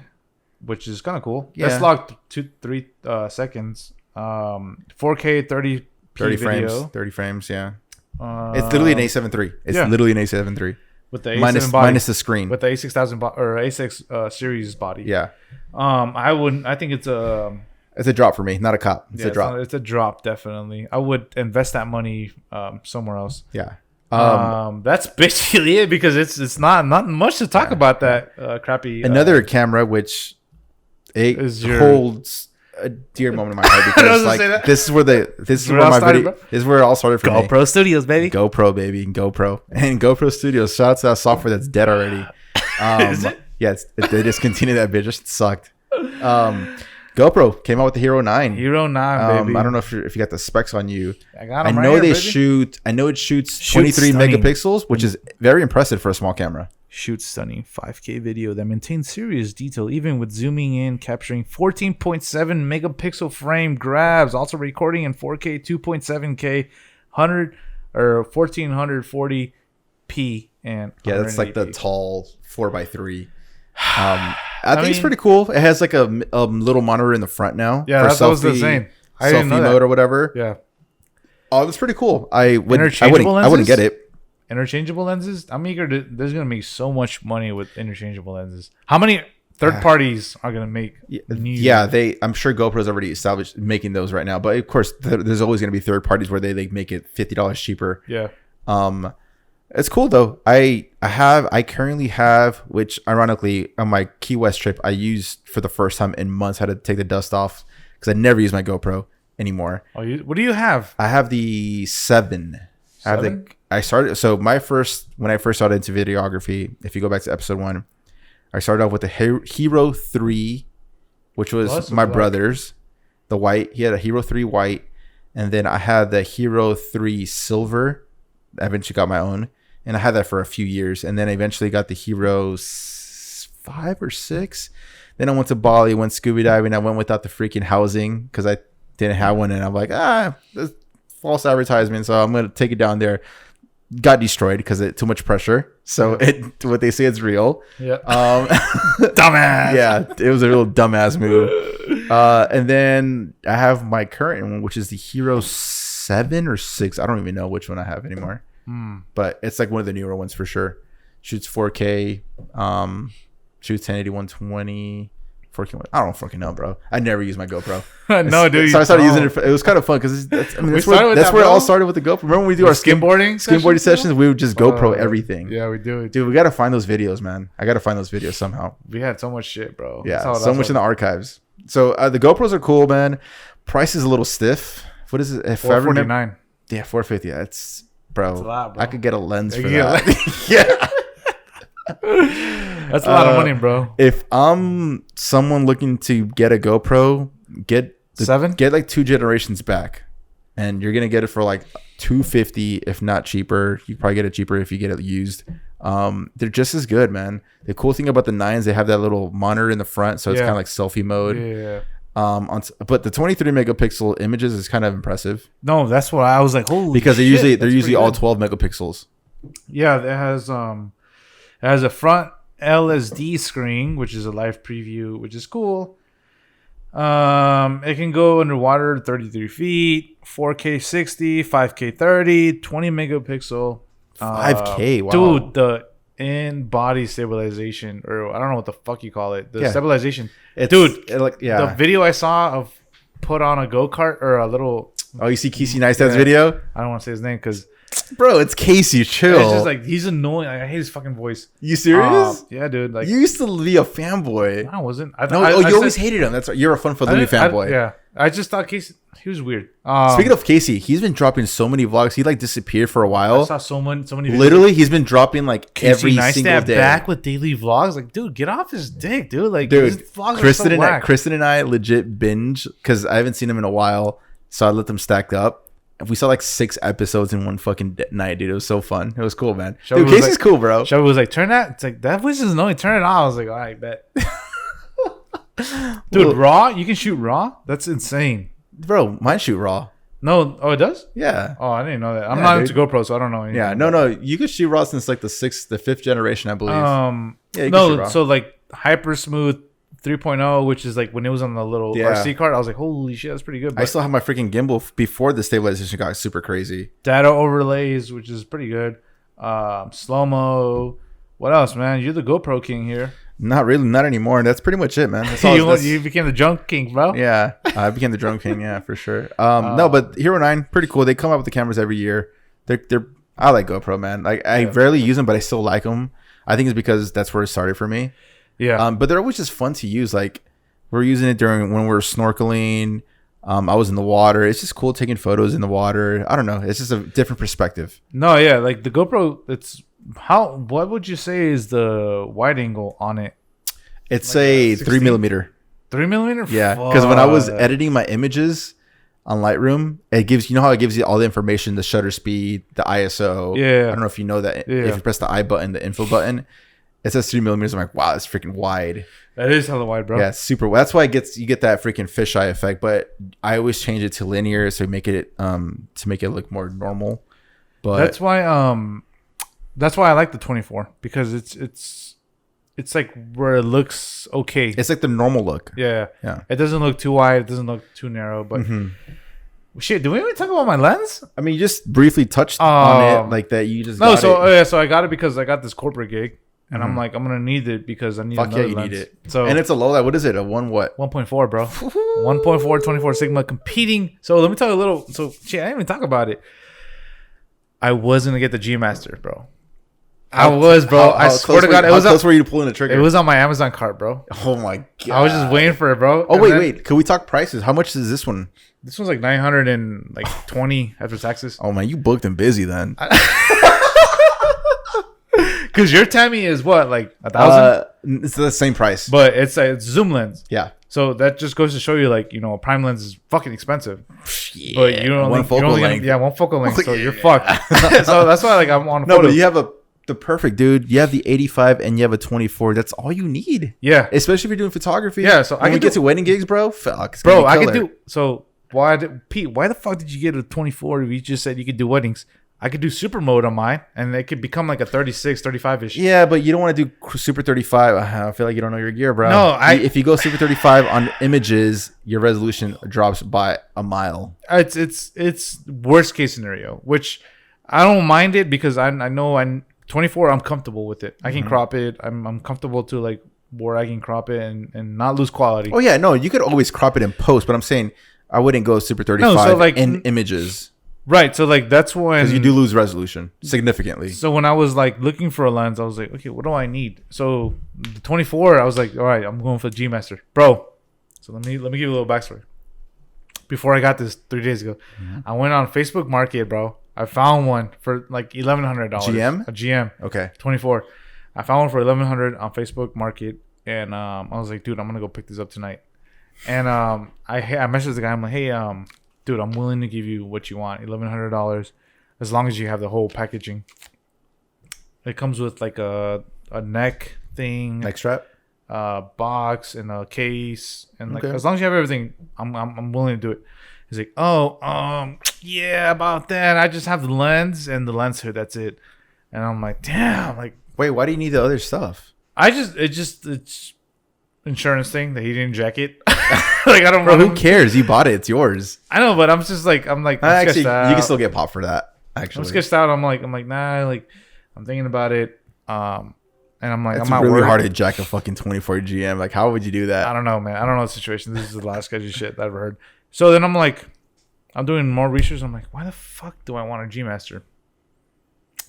which is kind of cool. Yeah. S-Log 2-3 seconds. 4K 30p 30 frames. video. 30 frames. Yeah. It's literally an A7 III. It's literally an A7 III. With the A7 body, minus the screen. With the A6000 or A6 series body. Yeah. I think it's a. It's a drop for me, not a cop. It's a drop. It's a drop, definitely. I would invest that money somewhere else. Yeah. That's basically it because it's not much to talk about that crappy. Another camera which holds a dear moment in my heart because like this is where it all started for me. GoPro Studios, baby. GoPro and GoPro Studios. Shout out to that software that's dead already. Is it? Yeah, they discontinued that bitch. It sucked. GoPro came out with the Hero 9. Hero 9, baby. I don't know if you got the specs on you. I got them. I know it shoots 23 megapixels, which is very impressive for a small camera. Shoots stunning 5K video that maintains serious detail, even with zooming in, capturing 14.7 megapixel frame grabs, also recording in 4K, 2.7K, 100 or 1440p, and that's like the tall 4x3. I think it's pretty cool. It has like a little monitor in the front now. Yeah, that was the same. Selfie mode or whatever. Yeah. Oh, that's pretty cool. I wouldn't get it. Interchangeable lenses. I'm eager to. There's gonna be so much money with interchangeable lenses. How many third parties are gonna make? I'm sure GoPro's already established making those right now. But of course, there's always gonna be third parties where they make it $50 cheaper. Yeah. It's cool though. I currently have, which ironically on my Key West trip I used for the first time in months, how to take the dust off because I never use my GoPro anymore. Oh, what do you have? I have the 7. When I first started into videography, if you go back to episode 1, I started off with the Hero 3, which was my brother's, the white. He had a Hero 3 white, and then I had the Hero 3 silver. I eventually got my own. And I had that for a few years. And then I eventually got the Hero 5 or 6. Then I went to Bali, went scuba diving. I went without the freaking housing because I didn't have one. And I'm like, this false advertisement. So I'm going to take it down there. Got destroyed because it too much pressure. So what they say is real. Yeah. Dumbass. Yeah, it was a real dumbass move. And then I have my current one, which is the Hero 7 or 6. I don't even know which one I have anymore. But it's like one of the newer ones for sure. Shoots 4K, shoots 1080 120, 4K. I don't fucking know, bro. I never use my GoPro. No, dude. So I started using it. It was kind of fun because that's where it all started with the GoPro. Remember when we do our skimboarding sessions? We would just GoPro everything. Yeah, we do. Dude, we gotta find those videos, man. I gotta find those videos somehow. We had so much shit, bro. Yeah, so much in the archives. So the GoPros are cool, man. Price is a little stiff. What is it? $449. Yeah, $450. Yeah, it's. Bro, that's a lot, bro. I could get a lens for that. Yeah. That's a lot of money, bro. If I'm someone looking to get a GoPro, get 7? Get like 2 generations back. And you're going to get it for like $250, if not cheaper. You probably get it cheaper if you get it used. They're just as good, man. The cool thing about the 9s, they have that little monitor in the front. So it's kind of like selfie mode. Yeah. But the 23 megapixel images is kind of impressive. No, that's what I was like. Holy because they're shit, usually all 12 megapixels. Yeah, it has a front LSD screen, which is a live preview, which is cool. It can go underwater 33 feet, 4K 60, 5K 30, 20 megapixel. 5K, wow. Dude, the in-body stabilization, or I don't know what the fuck you call it. The stabilization. The video I saw of put on a go-kart or a little... Oh, you see Casey Neistat's video? I don't want to say his name because Bro, it's Casey. Chill. It's just like he's annoying. Like, I hate his fucking voice. You serious? Yeah, dude. Like you used to be a fanboy. I wasn't. You always hated him. That's right. You're a Fun for Louie fanboy. Yeah, I just thought Casey. He was weird. Speaking of Casey, he's been dropping so many vlogs. He like disappeared for a while. I saw so many. Literally, he's been dropping like Casey every single day. Back with daily vlogs. Like, dude, get off his dick, dude. Like, dude, his vlogs Kristen are so whack. Kristen and I legit binge because I haven't seen him in a while, so I let them stack up. We saw like 6 episodes in one fucking night, dude. It was so fun. It was cool, man. Dude, Casey's like, cool, bro. Shelby was like, turn that. It's like that voice is annoying. Turn it off. I was like, all right, bet. Dude, raw. You can shoot raw. That's insane, bro. Mine shoot raw. No, it does. Yeah. Oh, I didn't know that. I'm not into GoPro, so I don't know anything. Yeah, no. You can shoot raw since like the 5th generation, I believe. Yeah, no. So like hyper smooth 3.0, which is like when it was on the little RC card, I was like, holy shit, that's pretty good. But I still have my freaking gimbal before the stabilization got super crazy. Data overlays, which is pretty good. Slow mo. What else, man? You're the GoPro king here. Not really, not anymore. That's pretty much it, man. That's all, you became the drone king, bro. Yeah, I became the drone king. Yeah, for sure. No, but Hero 9, pretty cool. They come out with the cameras every year. They're I like GoPro, man. Like I rarely use them, but I still like them. I think it's because that's where it started for me. Yeah. But they're always just fun to use. Like we're using it when we were snorkeling. I was in the water. It's just cool taking photos in the water. I don't know. It's just a different perspective. No, yeah, like the GoPro. What would you say is the wide angle on it? It's like a 3mm. 3mm? Yeah, because when I was editing my images on Lightroom, it gives how it gives you all the information, the shutter speed, the ISO. Yeah. I don't know if you know that. Yeah. If you press the I button, the info button, it says 3mm. I'm like, wow, that's freaking wide. That is hella wide, bro. Yeah, it's super. That's why you get that freaking fisheye effect. But I always change it to linear to make it look more normal. But that's why I like the 24 because it's like where it looks okay. It's like the normal look. Yeah. It doesn't look too wide. It doesn't look too narrow. But shit, do we even talk about my lens? I mean, you just briefly touched on it, like that. You just so I got it because I got this corporate gig, and I'm like, I'm gonna need it because I need another lens. Need it. So and it's a low light. What is it? A 1.4, bro. 1.4 24 Sigma competing. So let me tell you a little. So shit, I didn't even talk about it. I was gonna get the G Master, bro. I swear to God, it was close were you to pulling the trigger? It was on my Amazon cart, bro. Oh my God! I was just waiting for it, bro. Oh wait. Can we talk prices? How much is this one? This one's like 920 after taxes. Oh man, you booked and busy then. Because your Tammy is what, like 1,000? It's the same price, but it's zoom lens. Yeah. So that just goes to show you, like, a prime lens is fucking expensive. Yeah. But you don't one focal length. One focal length. So you're fucked. So that's why, like, I'm on. No, but you have the perfect, dude. You have the 85 and you have a 24. That's all you need. Yeah. Especially if you're doing photography. Yeah. So I can get to wedding gigs, bro. Fuck. Bro, I can do. So why the fuck did you get a 24 if you just said you could do weddings? I could do super mode on mine and it could become like a 36, 35-ish. Yeah, but you don't want to do super 35. I feel like you don't know your gear, bro. No, if you go super 35 on images, your resolution drops by a mile. It's worst case scenario, which I don't mind it because I know 24, I'm comfortable with it. I can crop it. I'm comfortable to like where I can crop it and not lose quality. Oh yeah, no, you could always crop it in post, but I'm saying I wouldn't go super 35 in images. Right, so like that's when, because you do lose resolution significantly. So when I was like looking for a lens, I was like, okay, what do I need? So the 24, I was like, all right, I'm going for the G Master, bro. So let me give you a little backstory. Before I got this 3 days ago, I went on Facebook Market, bro. I found one for like $1,100. GM? A GM. Okay. 24. I found one for $1,100 on Facebook Market, and I was like, dude, I'm gonna go pick this up tonight. And I messaged the guy. I'm like, hey, dude, I'm willing to give you what you want, $1,100, as long as you have the whole packaging. It comes with like a neck thing, neck strap, box, and a case, and like as long as you have everything, I'm willing to do it. He's like, oh, yeah, about that. I just have the lens and the lens hood. That's it. And I'm like, damn, like, wait, why do you need the other stuff? It's insurance thing that he didn't jack it. Like, I don't know. Who cares? You bought it. It's yours. I know, but I'm actually, you can still get popped for that. Actually, I'm sketched out. I'm like, nah, like, I'm thinking about it. And I'm like, it's I'm really hard to jack a fucking 24 GM. Like, how would you do that? I don't know, man. I don't know the situation. This is the last sketchy shit that I've ever heard. So then I'm like, I'm doing more research. I'm like, why the fuck do I want a G Master?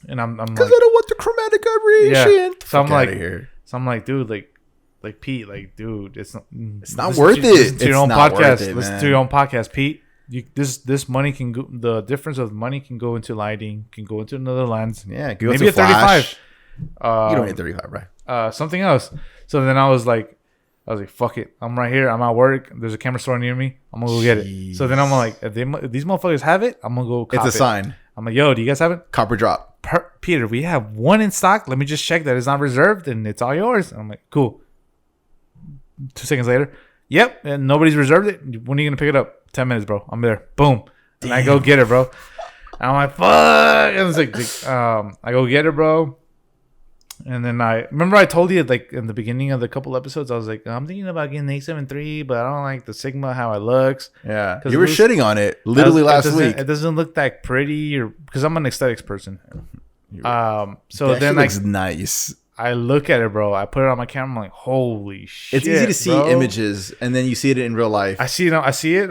And I'm because like, I don't want the chromatic aberration. Yeah. So I'm like, here. So I'm like, dude, like Pete, like, dude, it's not worth it. Listen to your It's own not worth podcast. it, Listen man. to your own podcast, Pete. This money can go. The difference of money can go into lighting, can go into another lens. Yeah, go maybe to a 35. Flash. You don't need 35, right? Something else. So then I was like, fuck it. I'm right here. I'm at work. There's a camera store near me. I'm gonna go get it. So then I'm like, if these motherfuckers have it, I'm gonna go. Cop It's a sign. I'm like, yo, do you guys have it? Copper drop. Peter, we have one in stock. Let me just check that it's not reserved and it's all yours. And I'm like, cool. 2 seconds later, yep, and nobody's reserved it. When are you gonna pick it up? 10 minutes, bro. I'm there. Boom. And I go get it, bro. And I'm like, fuck. And it's like, I go get it, bro. And then I remember I told you like in the beginning of the couple episodes, I was like, I'm thinking about getting the A7 III, but I don't like the Sigma how it looks. Yeah, you were shitting on it literally last week. It doesn't look that pretty, or because I'm an aesthetics person. So that then looks nice. I look at it, bro. I put it on my camera. I'm like, holy shit! It's easy to see bro. images, and then you see it in real life. I see it.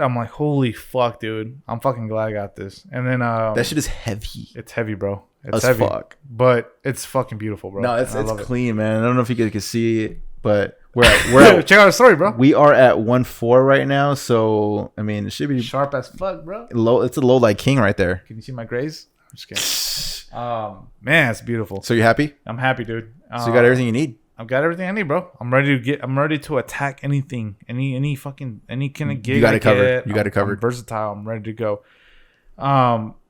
I'm like, holy fuck, dude. I'm fucking glad I got this. And then that shit is heavy. It's heavy, bro. It's As heavy, fuck. But it's fucking beautiful, bro. No, it's it. clean, man. I don't know if you guys can see it, but we're at check out the story, bro. we are at 1.4 right now. So I mean, it should be Sharp as fuck, bro. low. It's a low light king right there. Can you see my grays? I'm just kidding. Man, it's beautiful. So you happy? I'm happy, dude. So you got everything you need. I've got everything I need, bro. I'm ready to attack anything, any kind of gig. You got it covered. Get. You got it covered. I'm versatile. I'm ready to go.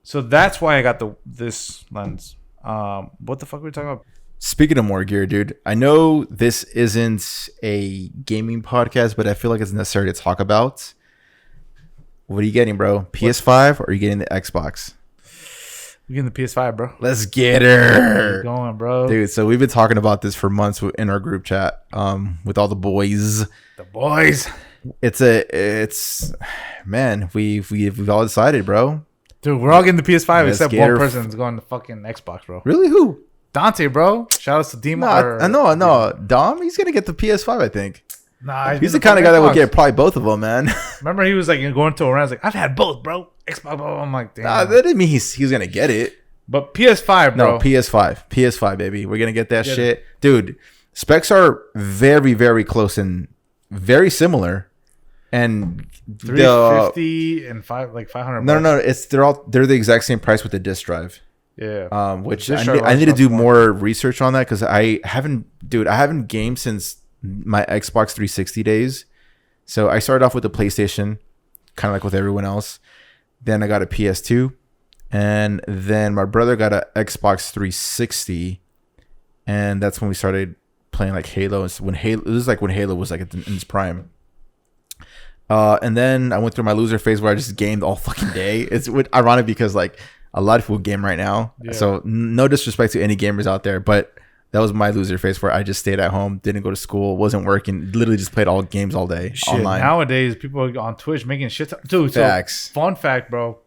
So that's why I got this lens. What the fuck were we talking about? Speaking of more gear, dude, I know this isn't a gaming podcast, but I feel like it's necessary to talk about. What are you getting, bro? PS5 or are you getting the Xbox? We're getting the PS5, bro. Let's get her. Going, bro. Dude, so we've been talking about this for months in our group chat with all the boys. The boys. Man, we've all decided, bro. Dude, we're all getting the PS5 Let's except get one her. person's going to fucking Xbox, bro. Really? Who? Dante, bro. Shout out to Dima. No. Dom, he's going to get the PS5, I think. Nah, He's the kind of guy that would get probably both of them, man. Remember, he was like going to a round. Like, I've had both, bro. Xbox, bro. I'm like, damn. Nah, that didn't mean he's going to get it. But PS5, bro. No, PS5, baby. We're going to get that shit. Dude, specs are very, very close and very similar. And 350 and 500. No. They're the exact same price with the disc drive. Yeah. Which I need to do more research on that because I haven't gamed since my Xbox 360 days. So I started off with the PlayStation, kind of like with everyone else. Then I got a PS2, and then my brother got a Xbox 360, and that's when we started playing like Halo. It was like when Halo was like in its prime. And then I went through my loser phase where I just gamed all fucking day. It's ironic because like a lot of people game right now. Yeah. So no disrespect to any gamers out there, but that was my loser phase where I just stayed at home, didn't go to school, wasn't working, literally just played all games all day online. Nowadays, people are on Twitch making shit. Dude, facts. So, fun fact, bro.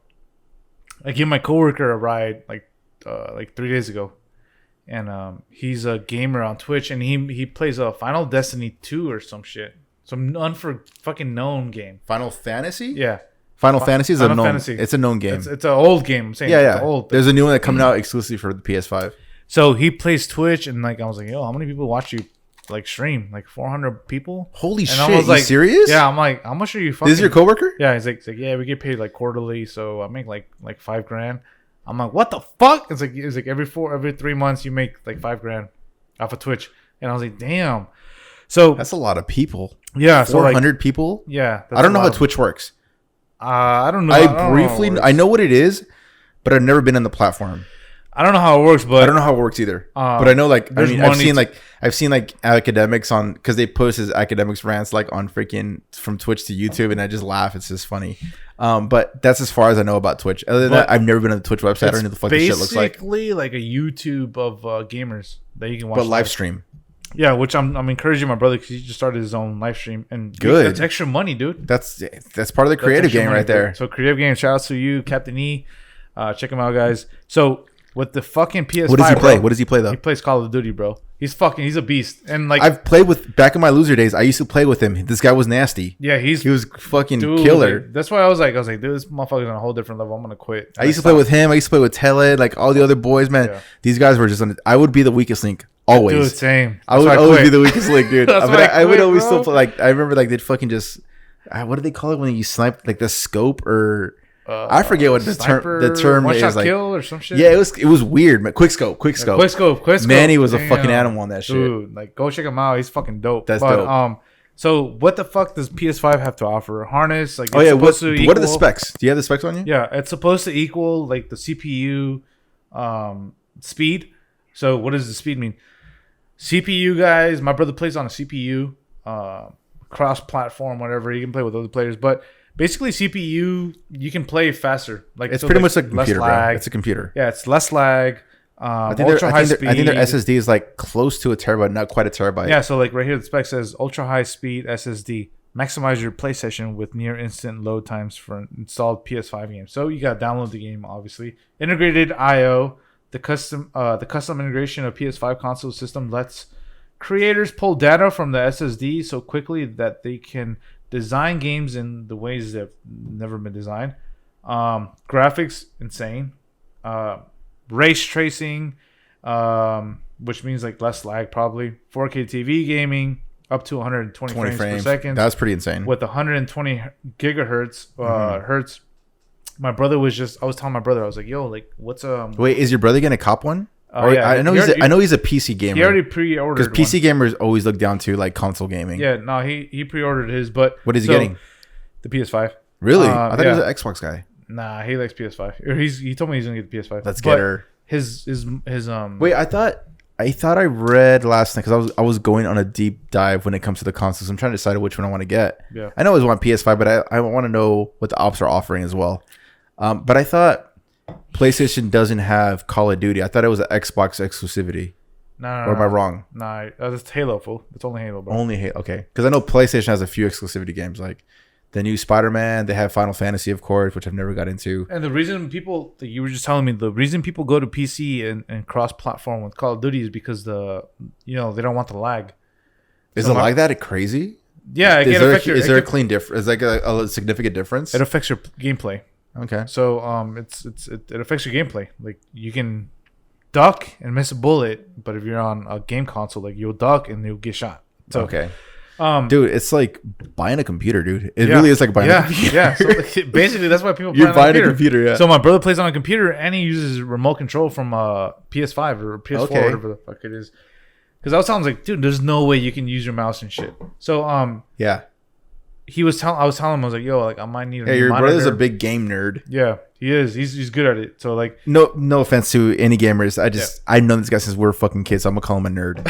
I gave my coworker a ride like 3 days ago, and he's a gamer on Twitch, and he plays a Final Destiny 2 or some shit. Some fucking known game. Final Fantasy? Yeah. Final Fantasy is Final a known. Fantasy. It's a known game. It's an old game. I'm saying. Yeah. It's old. There's a new one that coming out exclusively for the PS5. So he plays Twitch, and like I was like, yo, how many people watch you like stream? Like 400 people. Holy and shit! I was like, you serious? Yeah. I'm like, how much are you? Fucking? This is your coworker? Yeah. He's like, yeah, we get paid like quarterly, so I make like $5,000. I'm like, what the fuck? It's like every 3 months you make like $5,000 off of Twitch, and I was like, damn. So that's a lot of people. Yeah, 400 people. Yeah, I don't know how Twitch works. I don't know. I know what it is, but I've never been on the platform. I don't know how it works, but I don't know how it works either. But I know, like, I've seen like academics on because they post his academics rants like on freaking from Twitch to YouTube, and I just laugh. It's just funny. But that's as far as I know about Twitch. Other than that, I've never been on the Twitch website. I don't know what the fuck this shit looks like. Basically, like a YouTube of gamers that you can watch. But live stream. Yeah, which I'm encouraching my brother because he just started his own live stream, and good. That's extra money, dude. That's part of the creative game right there. So creative game. Shout out to you, Captain E. Check him out, guys. So with the fucking PS5. What does he play? Bro. What does he play though? He plays Call of Duty, bro. He's a beast. And like I've played with back in my loser days. I used to play with him. This guy was nasty. Yeah, he was fucking killer. Like, that's why I was like, dude, this motherfucker's on a whole different level. I'm gonna quit. I used to play with him. I used to play with Tele, like all the other boys, man. Yeah. These guys were just I would be the weakest link always. Dude, same. That's I would always be the weakest link, dude. But I would always still play, like I remember like they'd fucking just what do they call it when you snipe like the scope or I forget what the term one is, shot like kill or some shit. Yeah, it was weird, man. Quick scope. Manny was a fucking animal on that shit. Dude, like go check him out. He's fucking dope. That's dope. So what the fuck does PS5 have to offer? Harness, like what are the specs? Do you have the specs on you? Yeah, it's supposed to equal like the CPU speed. So what does the speed mean? CPU guys, my brother plays on a CPU, cross platform, whatever. He can play with other players, but basically, CPU, you can play faster. Like it's pretty much like a computer, bro. It's a computer. Yeah, it's less lag. I think their SSD is like close to a terabyte, not quite a terabyte. Yeah, so like right here, the spec says ultra high speed SSD. Maximize your play session with near instant load times for installed PS5 games. So you got to download the game, obviously. Integrated I/O. The custom integration of PS5 console system lets creators pull data from the SSD so quickly that they can design games in the ways that have never been designed. Graphics, insane. Race tracing, which means like less lag probably. 4K TV gaming, up to 120 frames per second. That's pretty insane. With 120 gigahertz hertz. I was telling my brother, I was like, yo, like what's Wait, is your brother gonna cop one? Yeah, I know he's a PC gamer. He already pre-ordered because PC gamers always look down to like console gaming. Yeah, no, he pre-ordered his, but what is he getting? The PS5. Really? I thought he was an Xbox guy. Nah, he likes PS5. He told me he's gonna get the PS5. Let's get her. His Wait, I thought I read last night because I was going on a deep dive when it comes to the consoles. I'm trying to decide which one I want to get. Yeah. I know I always want PS5, but I want to know what the ops are offering as well. But I thought PlayStation doesn't have Call of Duty. I thought it was an Xbox exclusivity. No, or am I wrong? Nah, that's Halo, fool. It's only Halo, bro. Only Halo. Okay, because I know PlayStation has a few exclusivity games like the new Spider-Man. They have Final Fantasy, of course, which I've never got into. And the reason people, like you were just telling me, the reason people go to PC and cross-platform with Call of Duty is because they don't want the lag. Is it like that crazy? Yeah, is there a clean difference? Is like a significant difference? It affects your gameplay. Okay. So it affects your gameplay. Like you can duck and miss a bullet, but if you're on a game console, like you'll duck and you'll get shot. So, okay. Dude, it's like buying a computer, dude. It really is like buying a computer. Yeah. So basically, that's why people you're buying a computer. Yeah. So my brother plays on a computer and he uses remote control from PS5 or PS4, whatever the fuck it is. Because I was telling him, like, dude, there's no way you can use your mouse and shit. So yeah. I was telling him, I was like, yo, like I might need a your monitor. brother's a big game nerd. Yeah, he is. He's good at it. So like, no offense to any gamers. I've known this guy since we were fucking kids. So I'm gonna call him a nerd.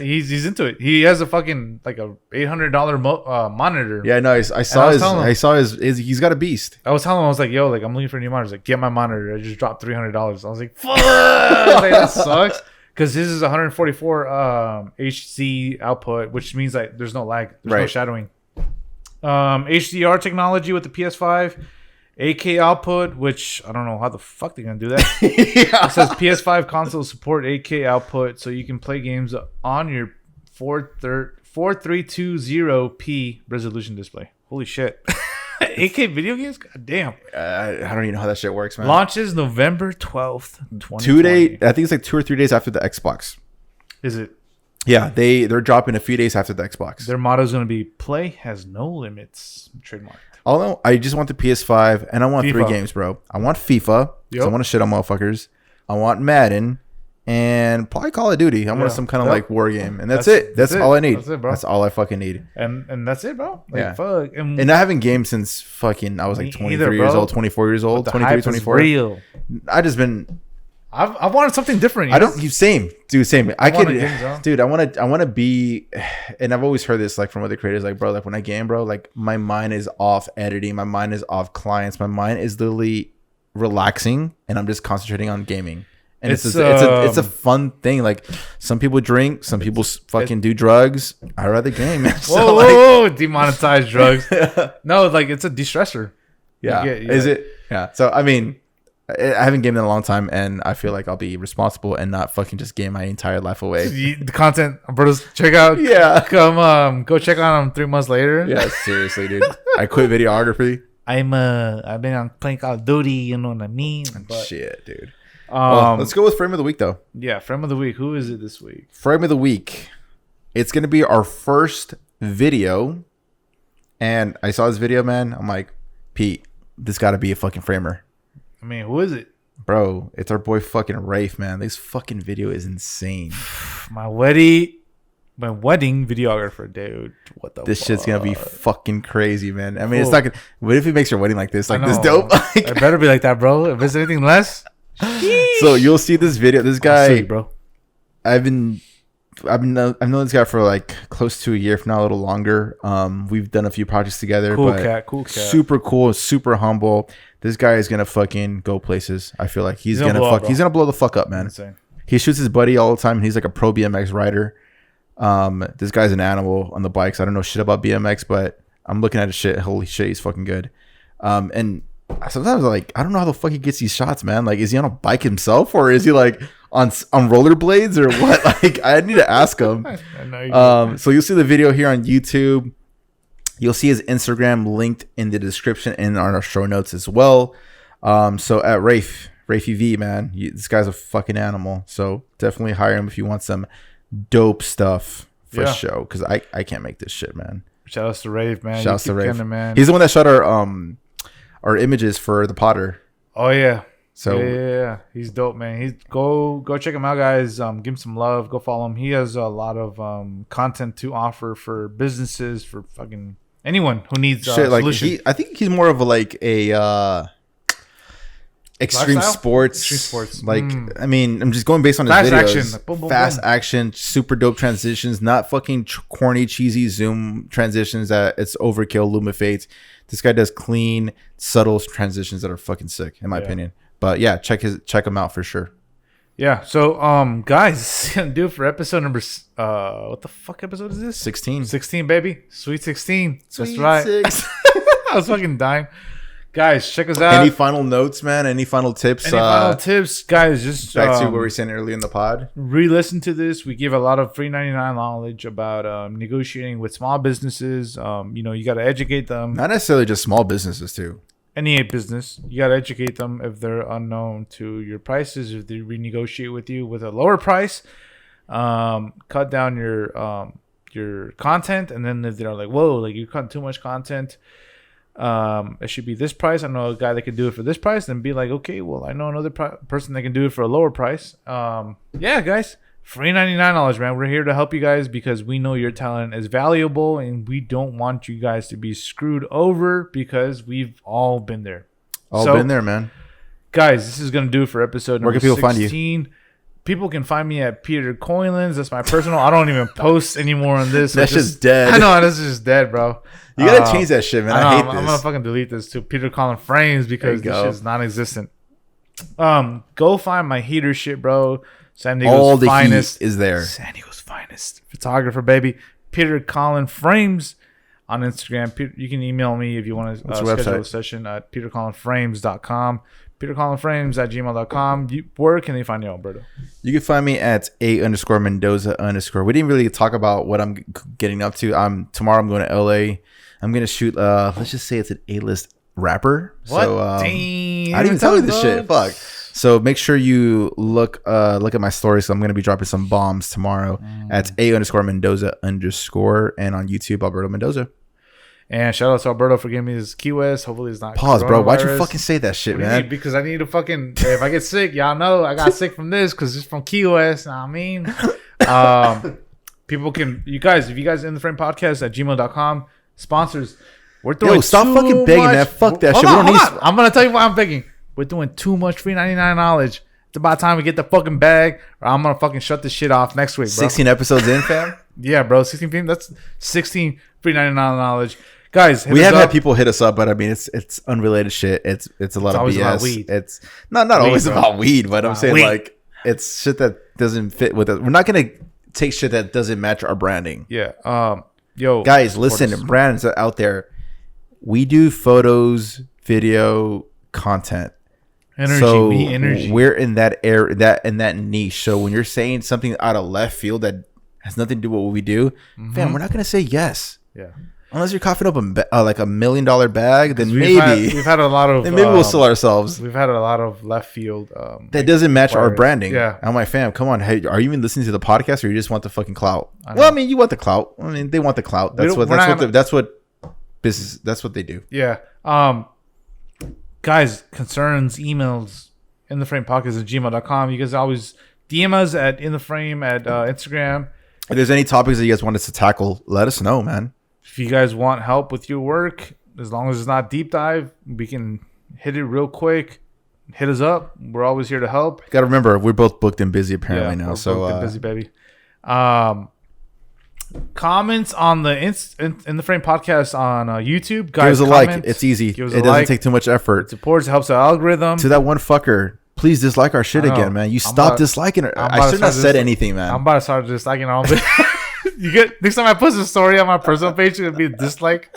he's into it. He has a fucking like a $800 monitor. Yeah, no, I saw his. He's got a beast. I was telling him, I was like, yo, like I'm looking for a new monitor. He's like, get my monitor. I just dropped $300. I was like, fuck. Like, that sucks. Because this is 144 HC output, which means like there's no lag. There's no shadowing. HDR technology with the PS5, 8K output, which I don't know how the fuck they're gonna do that. It says PS5 consoles support 8K output, so you can play games on your 4320p resolution display. Holy shit. 8K video games? God damn. I don't even know how that shit works, man. Launches November 12th, 2020. I think it's like 2 or 3 days after the Xbox. Is it? Yeah, they're dropping a few days after the Xbox. Their motto is going to be "Play has no limits." Trademarked. Although I just want the PS5 and I want FIFA. 3 games, bro. I want FIFA. Yep. I want to shit on motherfuckers. I want Madden and probably Call of Duty. I want some kind of like war game, and that's it. That's all I need. That's it, bro. That's all I fucking need. And that's it, bro. Like, fuck. And not having games since fucking I was like 23 years old, 24 years old, 23, 24. Real. I just been. I've wanted something different. I don't. Same. I want to be, and I've always heard this like from other creators, like, bro, like when I game, bro, like my mind is off editing, my mind is off clients, my mind is literally relaxing, and I'm just concentrating on gaming. And it's a fun thing. Like some people drink, some people fucking do drugs. I rather game. Whoa, demonetize drugs. No, like it's a de-stressor. Yeah. Is it? Yeah. So I mean. I haven't gamed in a long time, and I feel like I'll be responsible and not fucking just game my entire life away. The content, brothers, check out. Yeah. Come, go check out them 3 months later. Yeah, seriously, dude. I quit videography. I've been on playing Call of Duty. You know what I mean? But, shit, dude. Well, let's go with frame of the week, though. Yeah, frame of the week. Who is it this week? Frame of the week. It's gonna be our first video, and I saw this video, man. I'm like, Pete, this got to be a fucking framer. I mean, who is it? Bro, it's our boy fucking Rafe, man. This fucking video is insane. My wedding videographer, dude. What the This shit's gonna be fucking crazy, man. I mean, Cool. it's not gonna. What if he makes your wedding like this? Like this dope? Like, It better be like that, bro. If it's anything less. so you'll see this video. This guy, Sweet, bro. I've known this guy for like close to a year, if not a little longer. We've done a few projects together. Cool but cat. Super cool, super humble. This guy is gonna fucking go places. I feel like he's gonna blow the fuck up, man. Insane. He shoots his buddy all the time, and he's like a pro BMX rider. This guy's an animal on the bikes. I don't know shit about BMX, but I'm looking at his shit. Holy shit, he's fucking good. And sometimes like I don't know how the fuck he gets these shots, man. Like, is he on a bike himself, or is he like on rollerblades or what? Like, I need to ask him. So you'll see the video here on YouTube. You'll see his Instagram linked in the description and on our show notes as well. So at Rafey V, man, this guy's a fucking animal. So definitely hire him if you want some dope stuff for show, because I can't make this shit, man. Shout out to Rafe, man. Shout out to Rafe, man. He's the one that shot our images for the Potter. Oh yeah. So yeah, he's dope, man. He's go check him out, guys. Give him some love. Go follow him. He has a lot of content to offer for businesses, for fucking anyone who needs shit. Like solution. I think he's more of a extreme sports. Like I mean, I'm just going based on his fast videos. action. Like, boom, boom, fast boom. action, super dope transitions, not fucking corny, cheesy zoom transitions that it's overkill, Lumifates. This guy does clean, subtle transitions that are fucking sick, in my opinion. But yeah, check him out for sure. Yeah. So guys, this is gonna do it for episode number what the fuck episode is this? 16, baby. Sweet 16. Sweet That's right. 6. I was fucking dying. Guys, check us out. Any final notes, man? Any final tips? Any final tips, guys? Just back to what we were saying earlier in the pod. Re-listen to this. We give a lot of free 99 knowledge about negotiating with small businesses. You got to educate them. Not necessarily just small businesses too. Any business, you got to educate them if they're unknown to your prices. If they renegotiate with you with a lower price, cut down your content, and then if they're like, "Whoa, like you're cutting too much content." It should be this price. I know a guy that can do it for this price. Then be like, okay, well, I know another person that can do it for a lower price. Yeah, guys, free 99 knowledge, man. We're here to help you guys because we know your talent is valuable, and we don't want you guys to be screwed over because we've all been there. Been there, man. Guys, this is gonna do it for episode number 16. Where can people find you? People can find me at Peter Coilins. That's my personal. I don't even post anymore on this. That's just dead. I know, this is just dead, bro. You gotta change that shit, man. I hate this. I'm gonna fucking delete this to Peter Colin Frames because this shit's non-existent. Go find my heater shit, bro. San Diego's all the finest heat is there. San Diego's finest photographer, baby. Peter Colin Frames on Instagram. You can email me if you want to schedule a session at petercolinframes.com. petercolinframes@gmail.com. Where can they find you, Alberto? You can find me at _Mendoza_. We didn't really talk about what I'm getting up to. Tomorrow I'm going to LA. I'm going to shoot, let's just say it's an A-list rapper. What? So, I didn't even tell you this shit. Fuck. So make sure you look at my story. So I'm going to be dropping some bombs tomorrow at _Mendoza_. And on YouTube, Alberto Mendoza. And shout out to Alberto for giving me this Key West. Hopefully it's not pause, bro. Why'd you fucking say that shit, man? Because I need to fucking, if I get sick, y'all know I got sick from this because it's from Key West. Know what I mean? People can, if you guys in the frame podcast at gmail.com, sponsors, we're doing stop fucking begging, man. Fuck that shit. I'm going to tell you why I'm begging. We're doing too much free 99 knowledge. It's about time we get the fucking bag or I'm going to fucking shut this shit off next week, bro. 16 episodes in, fam? Yeah, bro. 16, that's 16 free 99 knowledge. Guys, we have had people hit us up, but I mean, it's unrelated shit. It's a lot of BS. About weed. It's not always about weed, but I'm saying like it's shit that doesn't fit with it. We're not gonna take shit that doesn't match our branding. Yeah. Yo, guys, listen, brands out there, we do photos, video, content. Energy, so me energy. we're in that air, that niche. So when you're saying something out of left field that has nothing to do with what we do, fam, we're not gonna say yes. Yeah. Unless you're coughing up like $1 million bag, then we've had a lot of. Then maybe we'll sell ourselves. We've had a lot of left field. That doesn't match our branding. Yeah. I'm like, fam, come on. Hey, are you even listening to the podcast, or you just want the fucking clout? Well, I mean, you want the clout. I mean, they want the clout. That's what business. That's what they do. Yeah. Guys, concerns, emails, intheframepodcast@gmail.com. You guys always DM us at intheframe at Instagram. If there's any topics that you guys want us to tackle, let us know, man. If you guys want help with your work, as long as it's not deep dive, we can hit it real quick. Hit us up. We're always here to help. Got to remember, we're both booked and busy apparently now. So booked and busy, baby. Comments on the in the frame podcast on YouTube, guys. Give us a like. It's easy. It doesn't take too much effort. It supports, helps the algorithm. To that one fucker, please dislike our shit again, man. You stop disliking it. I should not said anything, man. I'm about to start disliking all of it. You get next time I post a story on my personal page, it'll be a dislike.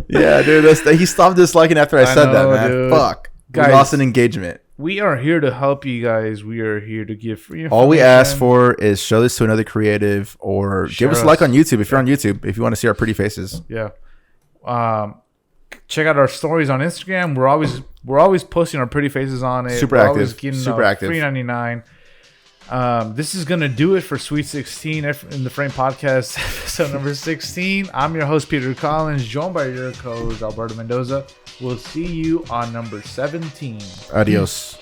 Yeah, dude. He stopped disliking after I said that, man. Dude. Fuck. Guys, we lost an engagement. We are here to help you guys. We are here to give free information. All we ask for is show this to another creative, or give us a like on YouTube if you're on YouTube, if you want to see our pretty faces. Yeah. Check out our stories on Instagram. We're always posting our pretty faces on it. Super active. Super active. $3.99. This is gonna do it for Sweet 16 in the Frame Podcast, episode number 16. I'm your host Peter Collins, joined by your co-host Alberto Mendoza. We'll see you on number 17. Adios.